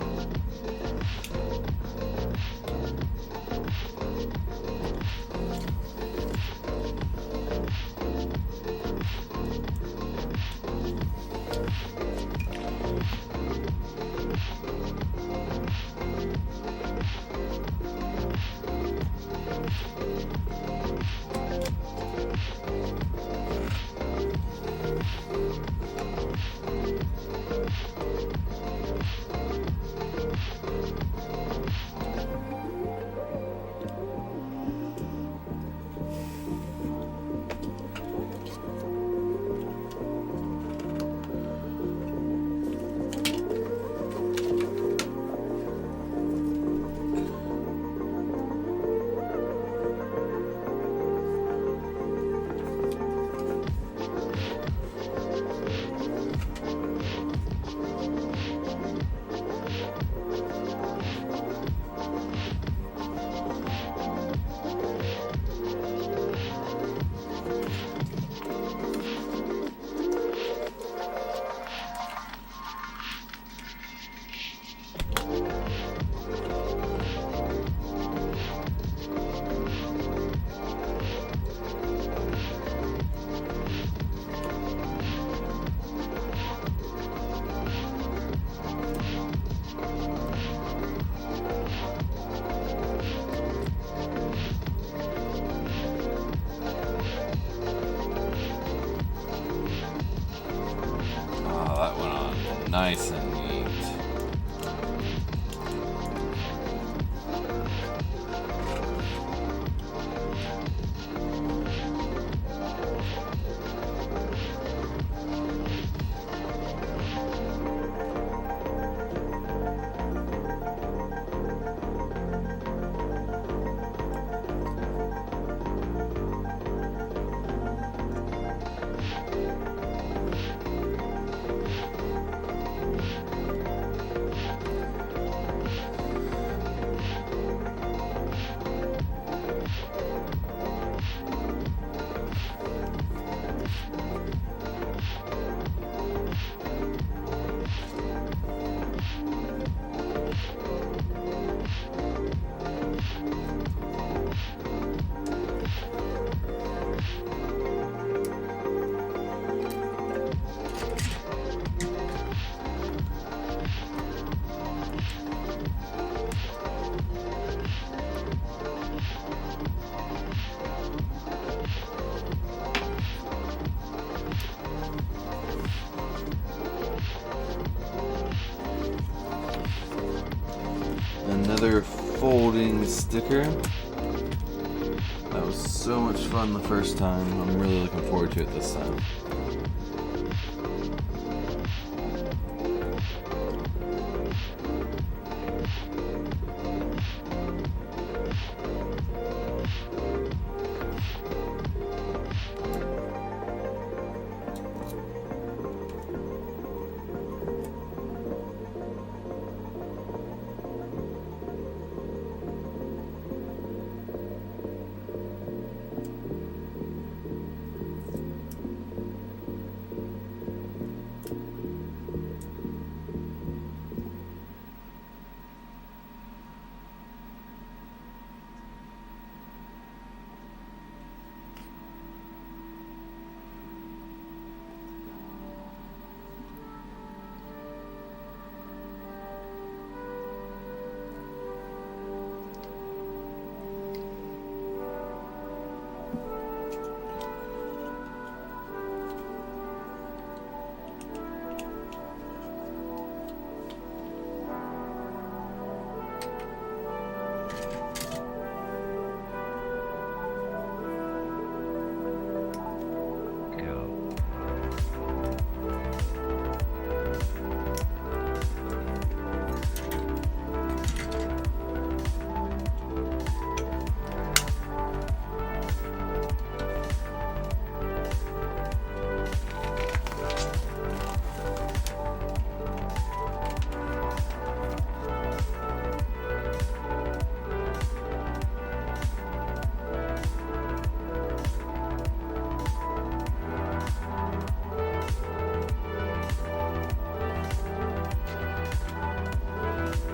Nice and neat. Another folding sticker. That was so much fun the first time. I'm really looking forward to it this time.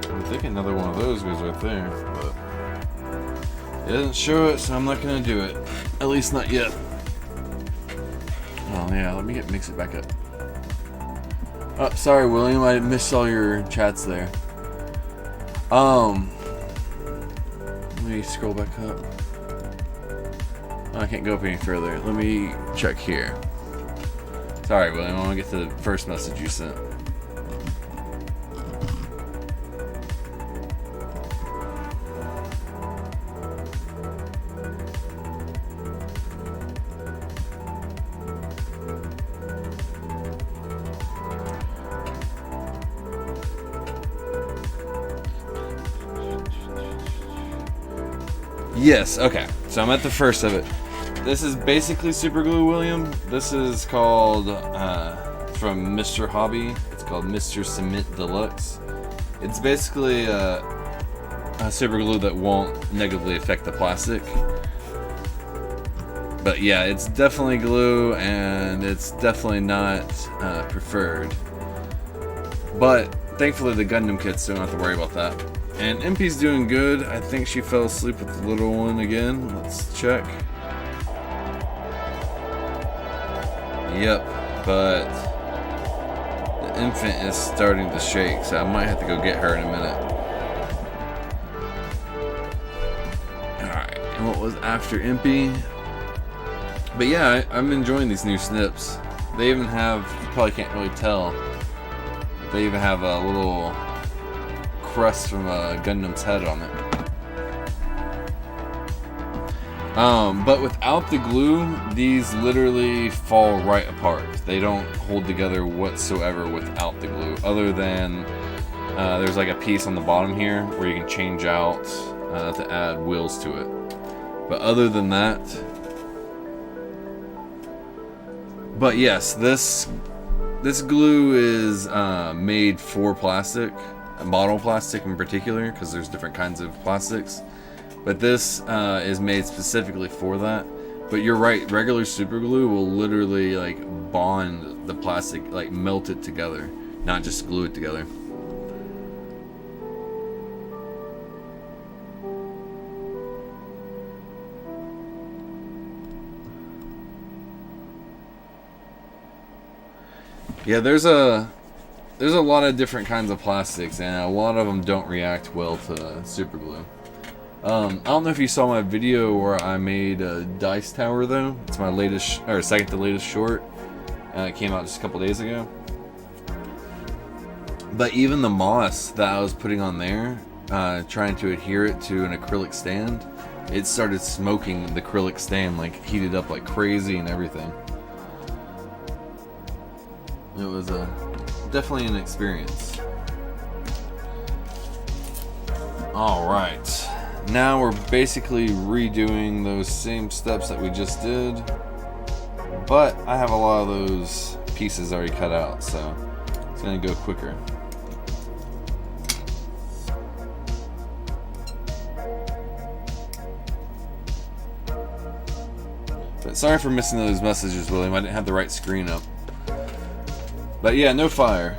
I think another one of those goes right there, but it doesn't show it, so I'm not gonna do it. At least not yet. Oh yeah, let me mix it back up. Oh, sorry, William, I missed all your chats there. Let me scroll back up. Oh, I can't go up any further. Let me check here. Sorry, William, I want to get to the first message you sent. Yes, okay. So I'm at the first of it. This is basically super glue, William. This is called, from Mr. Hobby. It's called Mr. Cement Deluxe. It's basically a super glue that won't negatively affect the plastic. But yeah, it's definitely glue, and it's definitely not preferred. But thankfully the Gundam kits don't have to worry about that. And MP's doing good. I think she fell asleep with the little one again. Let's check. Yep, but the infant is starting to shake, so I might have to go get her in a minute. Alright, and what was after MP? But yeah, I'm enjoying these new snips. They even have, you probably can't really tell, They even have a little crest from a Gundam's head on it. But without the glue, these literally fall right apart. They don't hold together whatsoever without the glue, other than there's like a piece on the bottom here where you can change out to add wheels to it. But other than that, but yes, this glue is made for plastic, model plastic in particular, because there's different kinds of plastics. But this is made specifically for that. But you're right, regular super glue will literally like bond the plastic, like melt it together, not just glue it together. Yeah, there's a lot of different kinds of plastics, and a lot of them don't react well to super glue. I don't know if you saw my video where I made a dice tower though. It's my latest, or second to latest short. It came out just a couple days ago. But even the moss that I was putting on there, trying to adhere it to an acrylic stand, it started smoking the acrylic stand, like heated up like crazy and everything. It was definitely an experience. Alright. Now we're basically redoing those same steps that we just did, but I have a lot of those pieces already cut out, so it's going to go quicker. But sorry for missing those messages, William. I didn't have the right screen up. But yeah, no fire.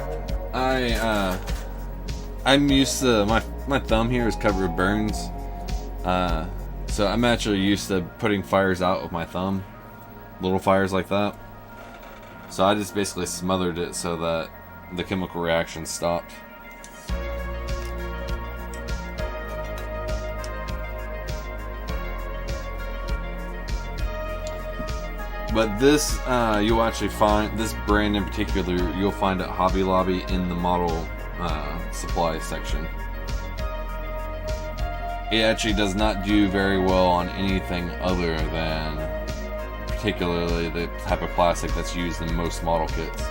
I'm used to, my thumb here is covered with burns. So I'm actually used to putting fires out with my thumb, little fires like that. So I just basically smothered it so that the chemical reaction stopped. But this, you'll actually find, this brand in particular, you'll find at Hobby Lobby in the model supply section. It actually does not do very well on anything other than particularly the type of plastic that's used in most model kits.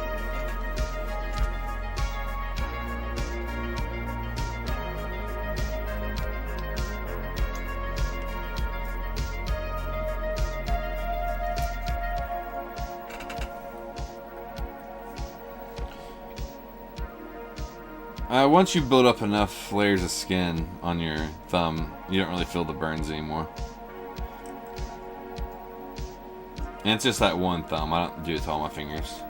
Once you build up enough layers of skin on your thumb, you don't really feel the burns anymore. And it's just that one thumb. I don't do it to all my fingers.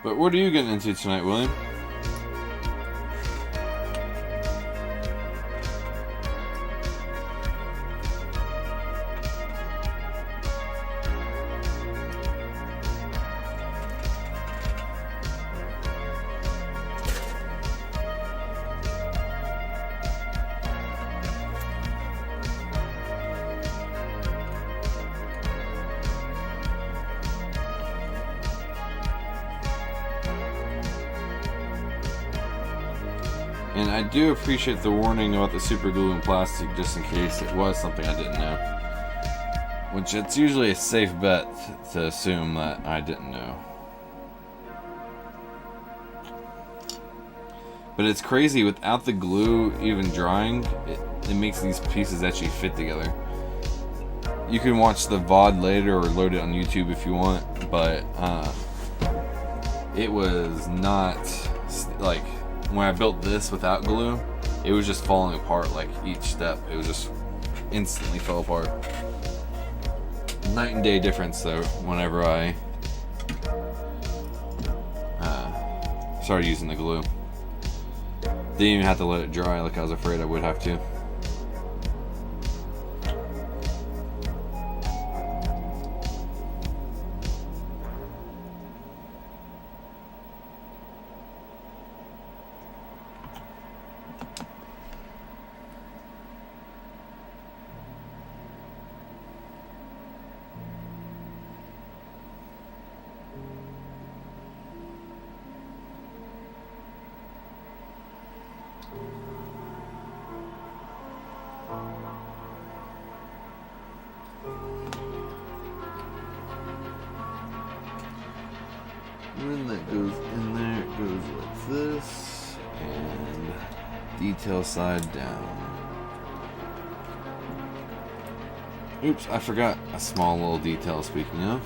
But what are you getting into tonight, William? And I do appreciate the warning about the super glue and plastic, just in case it was something I didn't know. Which it's usually a safe bet to assume that I didn't know. But it's crazy, without the glue even drying, it makes these pieces actually fit together. You can watch the VOD later or load it on YouTube if you want, but it was not, like, when I built this without glue, it was just falling apart like each step. It was just instantly fell apart. Night and day difference though, whenever I started using the glue. Didn't even have to let it dry like I was afraid I would have to. When that goes in there, it goes like this, and detail side down. Oops, I forgot a small little detail, speaking of.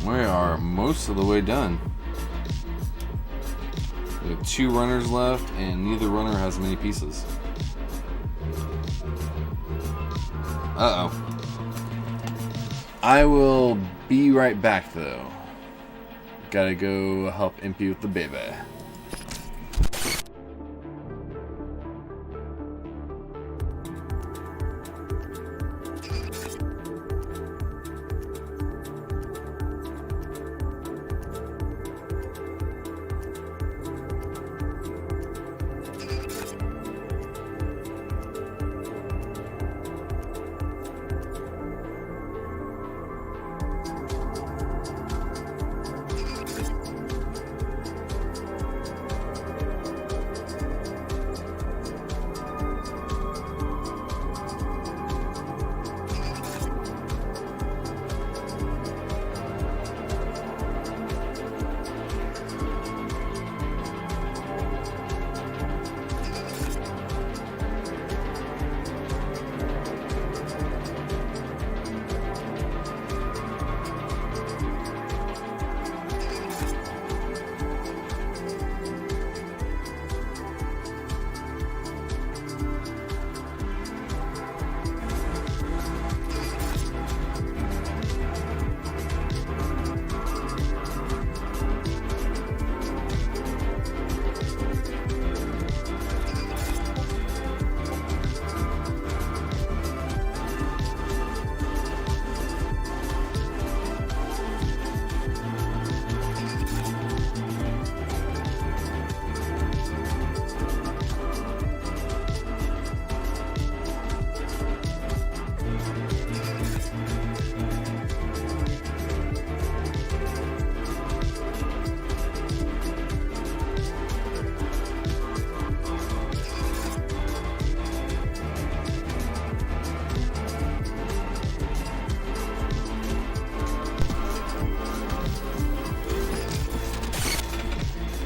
We are most of the way done. We have 2 runners left, and neither runner has many pieces. Uh-oh. I will be right back, though. Gotta go help MP with the baby.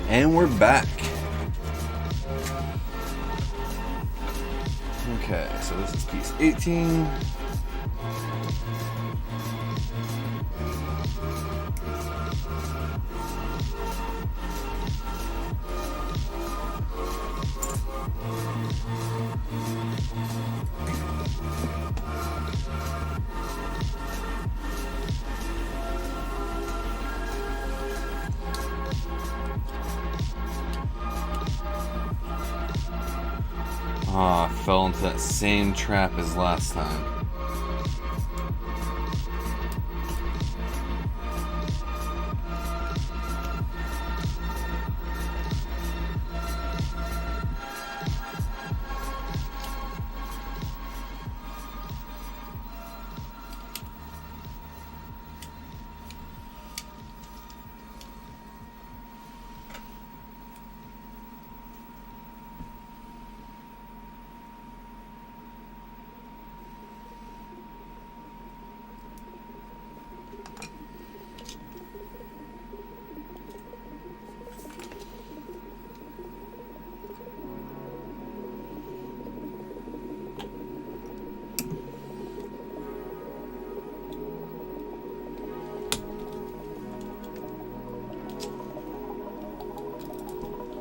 And we're back. Okay, so this is piece 18. Oh, I fell into that same trap as last time.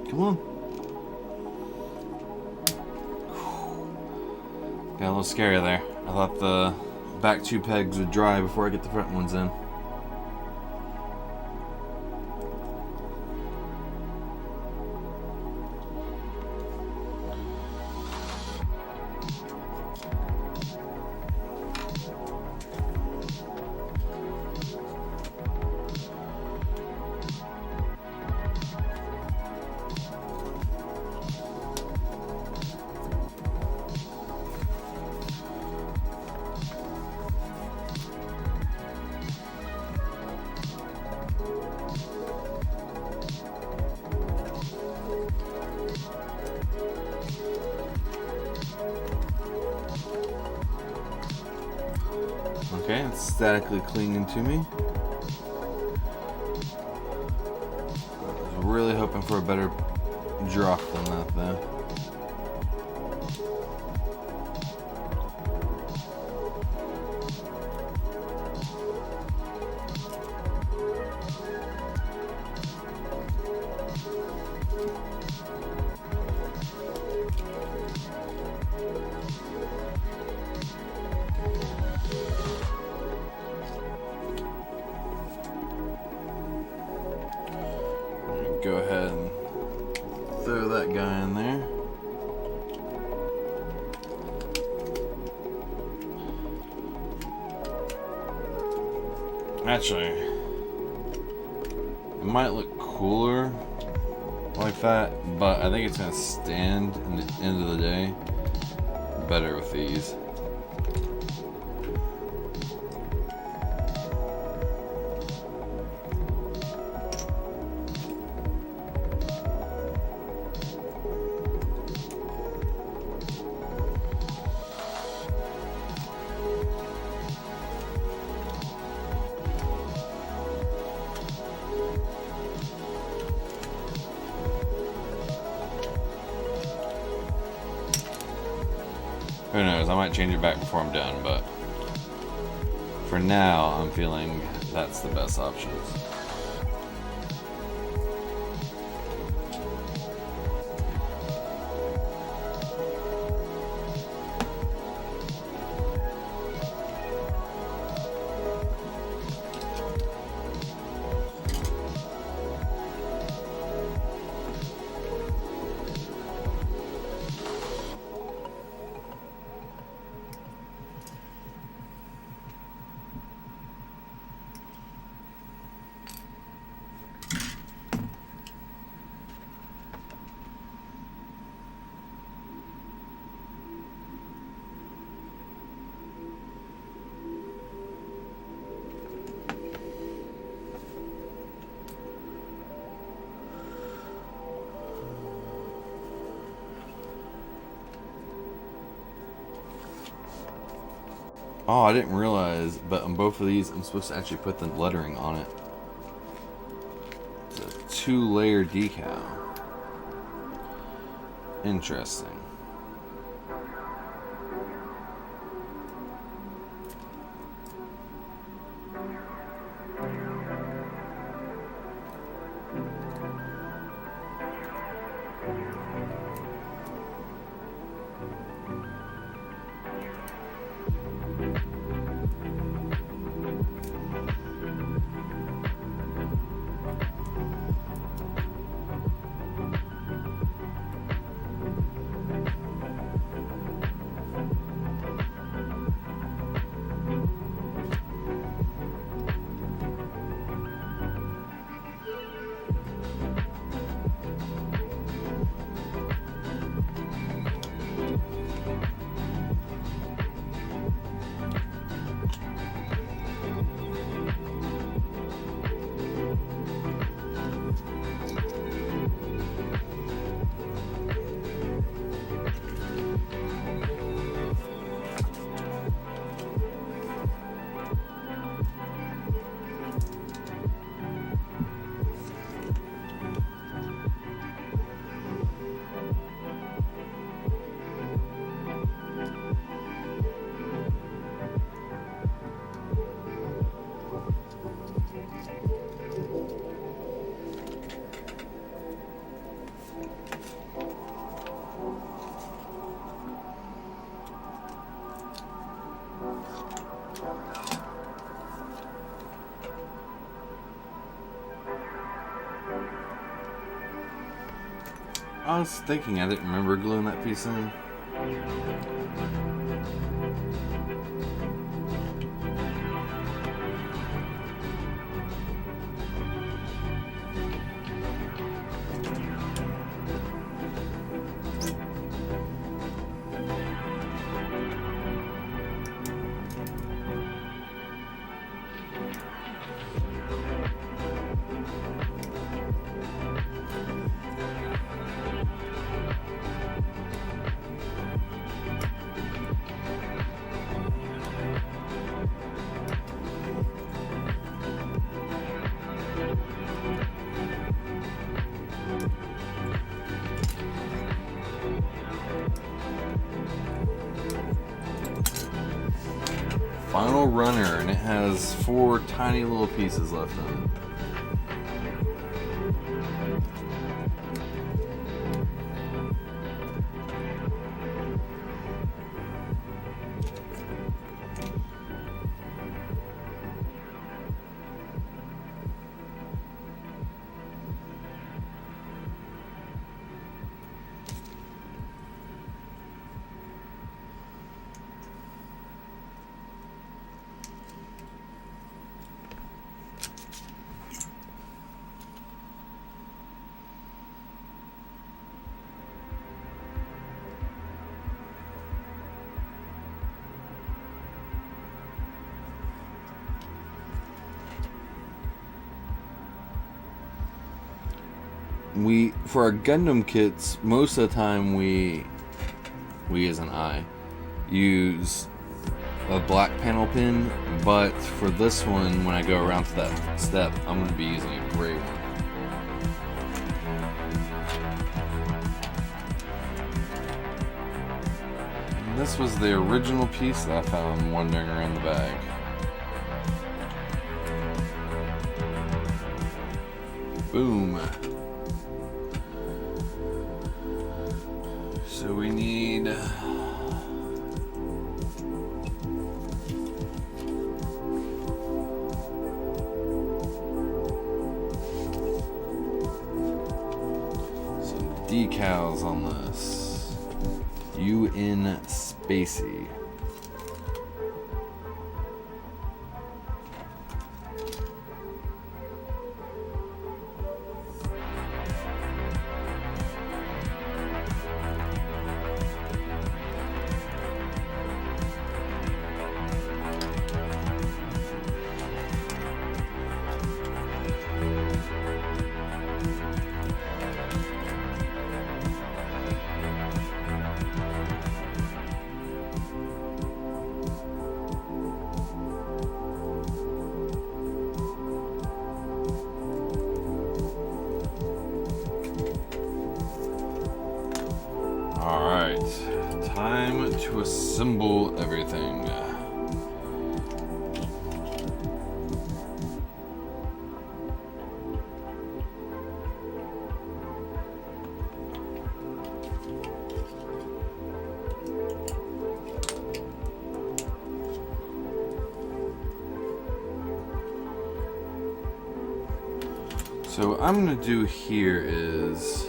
Come on. Got a little scary there. I thought the back two pegs would dry before I get the front ones in. Okay, it's statically clinging to me. I was really hoping for a better drop than that, though. Go ahead and throw that guy in there. Actually, it might look cooler like that, but I think it's going to stand in the end of the day better with these. Who knows, I might change it back before I'm done, but for now, I'm feeling that's the best option. Oh, I didn't realize, but on both of these, I'm supposed to actually put the lettering on it. It's a 2-layer decal. Interesting. I was thinking I didn't remember gluing that piece in. Final runner, and it has 4 tiny little pieces left in it. For our Gundam kits, most of the time we as an I, use a black panel pin, but for this one, when I go around to that step, I'm going to be using a gray one. And this was the original piece that I found wandering around the bag. Boom. So we need some decals on this. UN Spacey. Alright, time to assemble everything. So what I'm going to do here is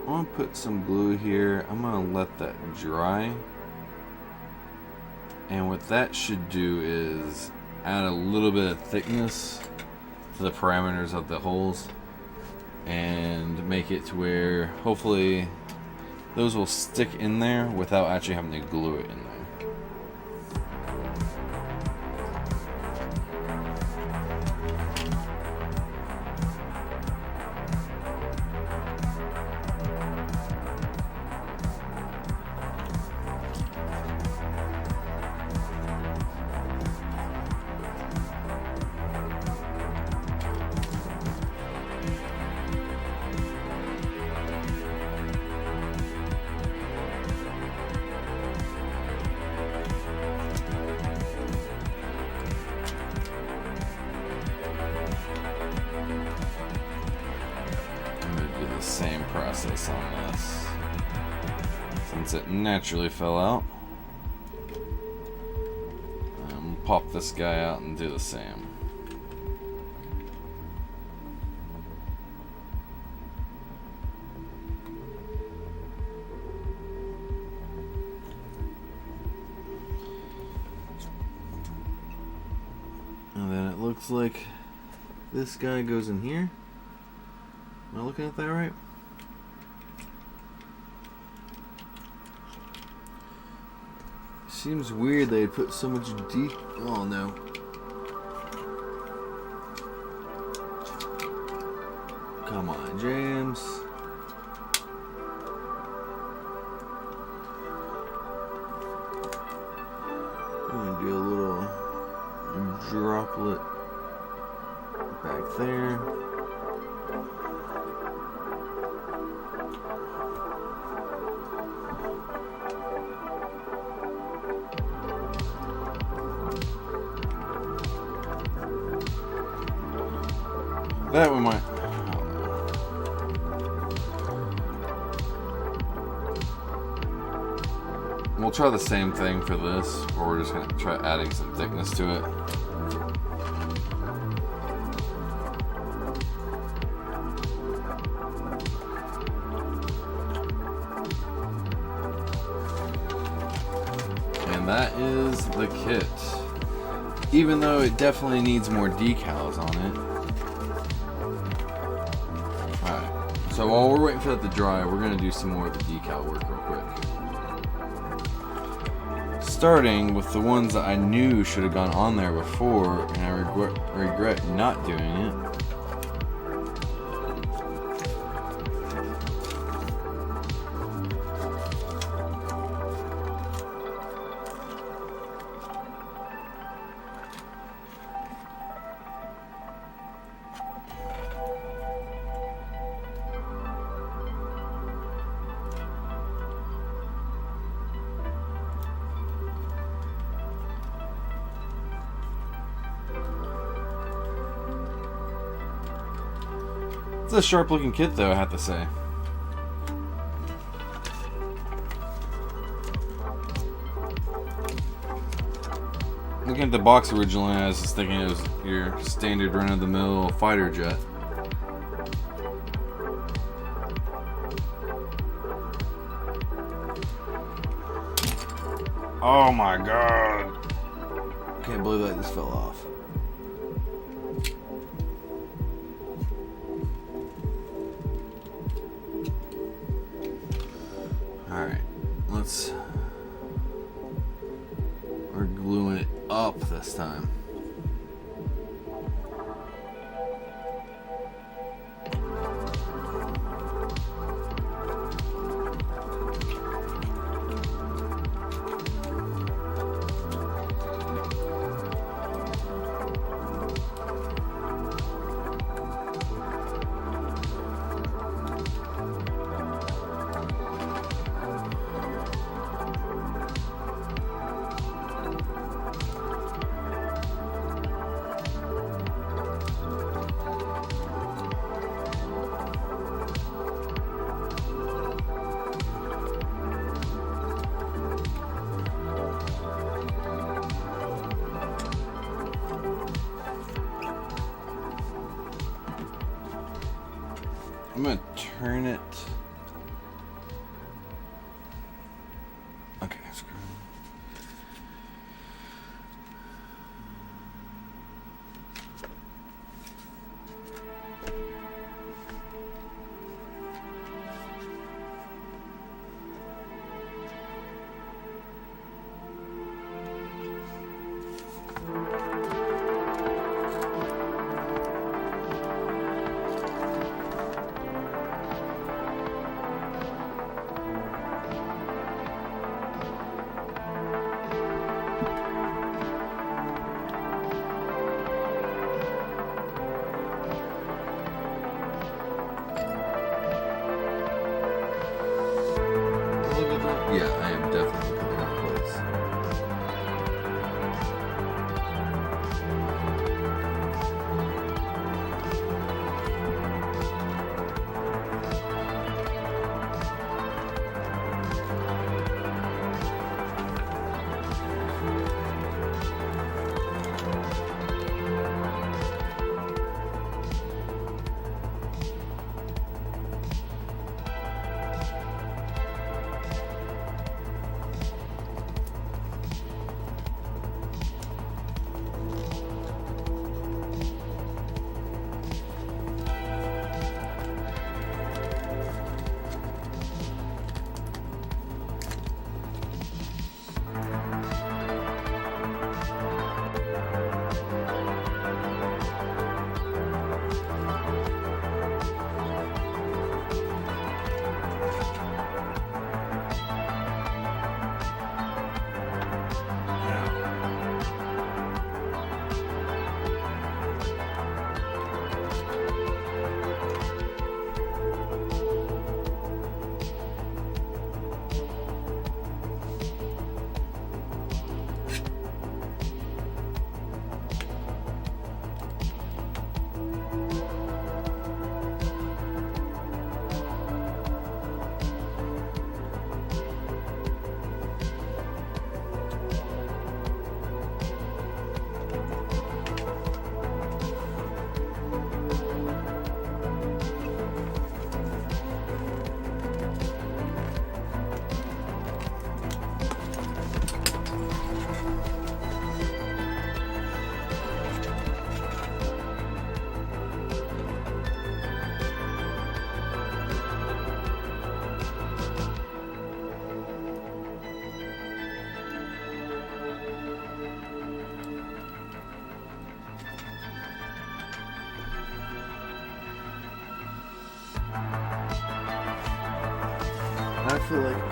I'm going to put some glue here. I'm going to let that dry. And what that should do is add a little bit of thickness to the parameters of the holes and make it to where hopefully those will stick in there without actually having to glue it in there. Same process on this since it naturally fell out. Pop this guy out and do the same. looks like this guy goes in here. Am I looking at that right? Seems weird they put so much oh no. Come on, James. I'm gonna do a little droplet back there. That we might. We'll try the same thing for this, or we're just going to try adding some thickness to it. And that is the kit. Even though it definitely needs more decals on it. Alright, so while we're waiting for that to dry, we're going to do some more of the decal work real quick. Starting with the ones that I knew should have gone on there before, and I regret not doing it. It's a sharp looking kit though, I have to say. Looking at the box originally, I was just thinking it was your standard run-of-the-mill fighter jet. Oh my god! Can't believe that just fell off. Alright, we're gluing it up this time. I'm gonna turn it. Okay, screw it.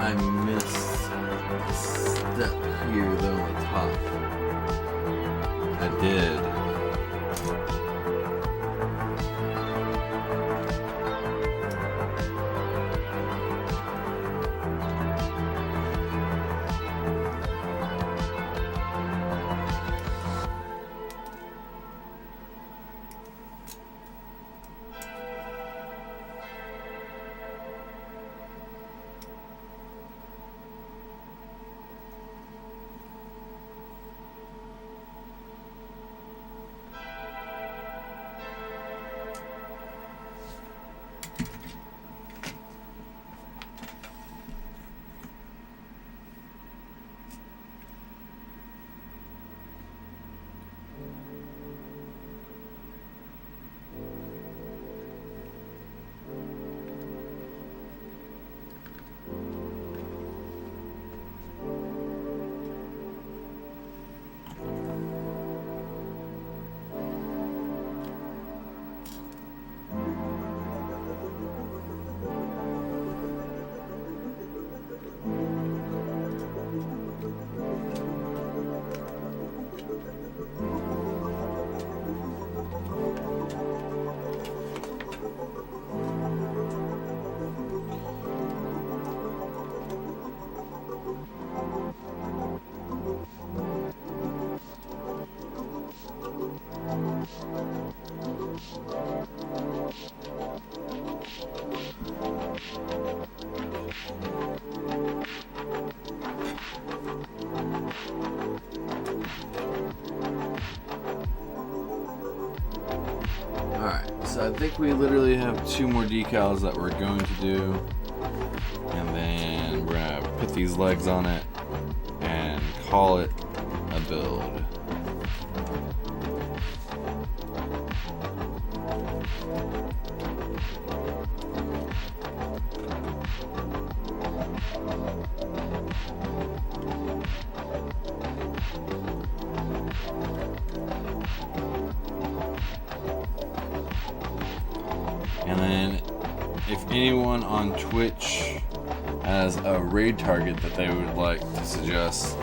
I missed a step here though on the top. I did. Alright, so I think we literally have 2 more decals that we're going to do. And then we're going to put these legs on it and call it a build. And then if anyone on Twitch has a raid target that they would like to suggest,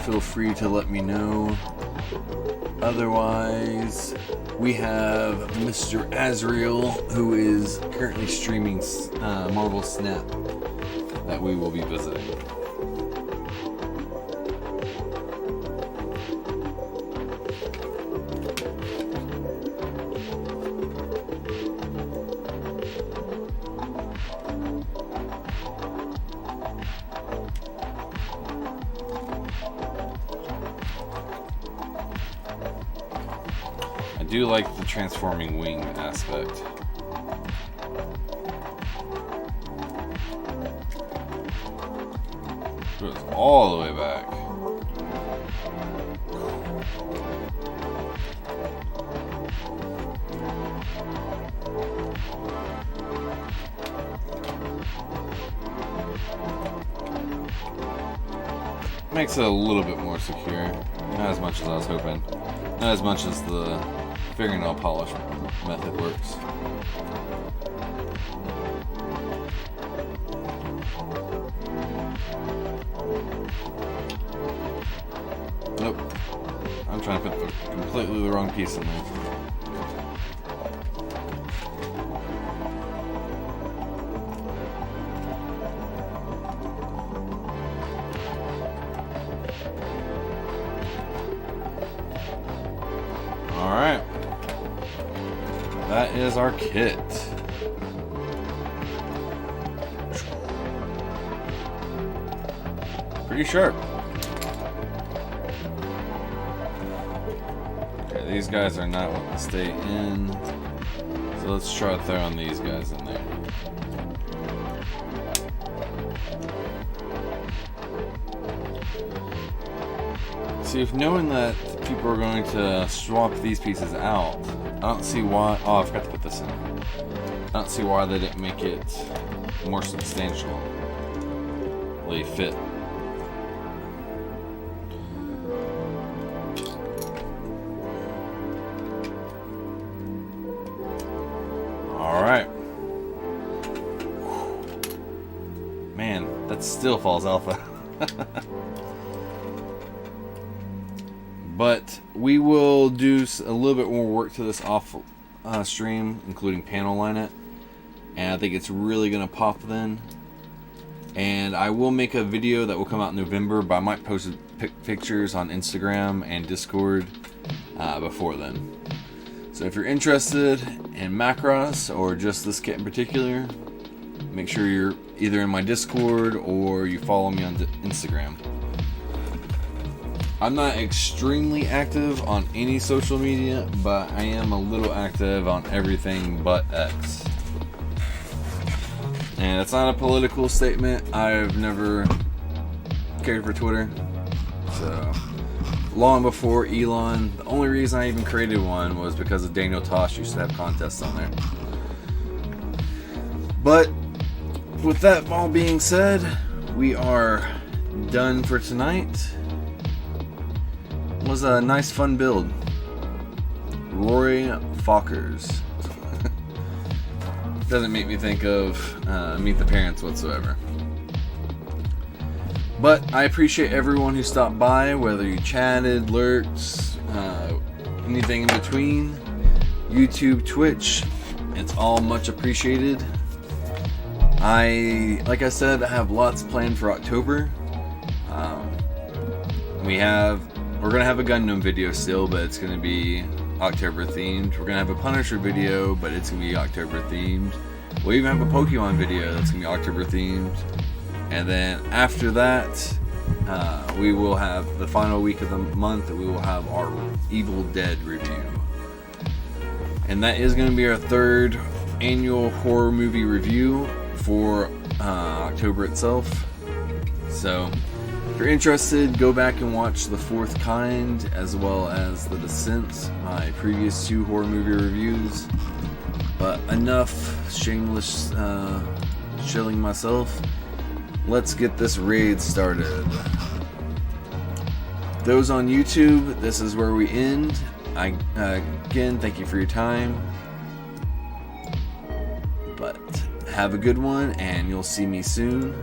feel free to let me know. Otherwise, we have Mr. Azrael, who is currently streaming Marvel Snap, that we will be visiting. I do like the transforming wing aspect. It goes all the way back. Makes it a little bit more secure. Not as much as I was hoping. Not as much as the fingernail polish method works. Nope. I'm trying to put completely the wrong piece in there. Alright. That is our kit. Pretty sharp. Okay, these guys are not wanting to stay in. So let's try throwing these guys in there. See, if knowing that people are going to swap these pieces out, I don't see why. Oh, I forgot to put this in. I don't see why they didn't make it more substantially fit. Alright. Man, that's still still false alpha. But we will do a little bit more work to this off stream, including panel line it. And I think it's really going to pop then. And I will make a video that will come out in November, but I might post pictures on Instagram and Discord before then. So if you're interested in Macross or just this kit in particular, make sure you're either in my Discord or you follow me on Instagram. I'm not extremely active on any social media, but I am a little active on everything but X. And it's not a political statement. I've never cared for Twitter. So, long before Elon, the only reason I even created one was because of Daniel Tosh used to have contests on there. But, with that all being said, we are done for tonight. It was a nice fun build. Roy Fockers. Doesn't make me think of Meet the Parents whatsoever. But I appreciate everyone who stopped by, whether you chatted, lurked, anything in between, YouTube, Twitch. It's all much appreciated. Like I said, I have lots planned for October. We're gonna have a Gundam video still, but it's gonna be October themed. We're gonna have a Punisher video, but it's gonna be October themed. We'll even have a Pokemon video that's gonna be October themed. And then after that, we will have the final week of the month. We will have our Evil Dead review, and that is gonna be our third annual horror movie review for October itself. So if you're interested, go back and watch The Fourth Kind as well as The Descent, my previous 2 horror movie reviews. But enough shameless shilling myself. Let's get this raid started. Those on YouTube, this is where we end. Again, thank you for your time. But have a good one, and you'll see me soon.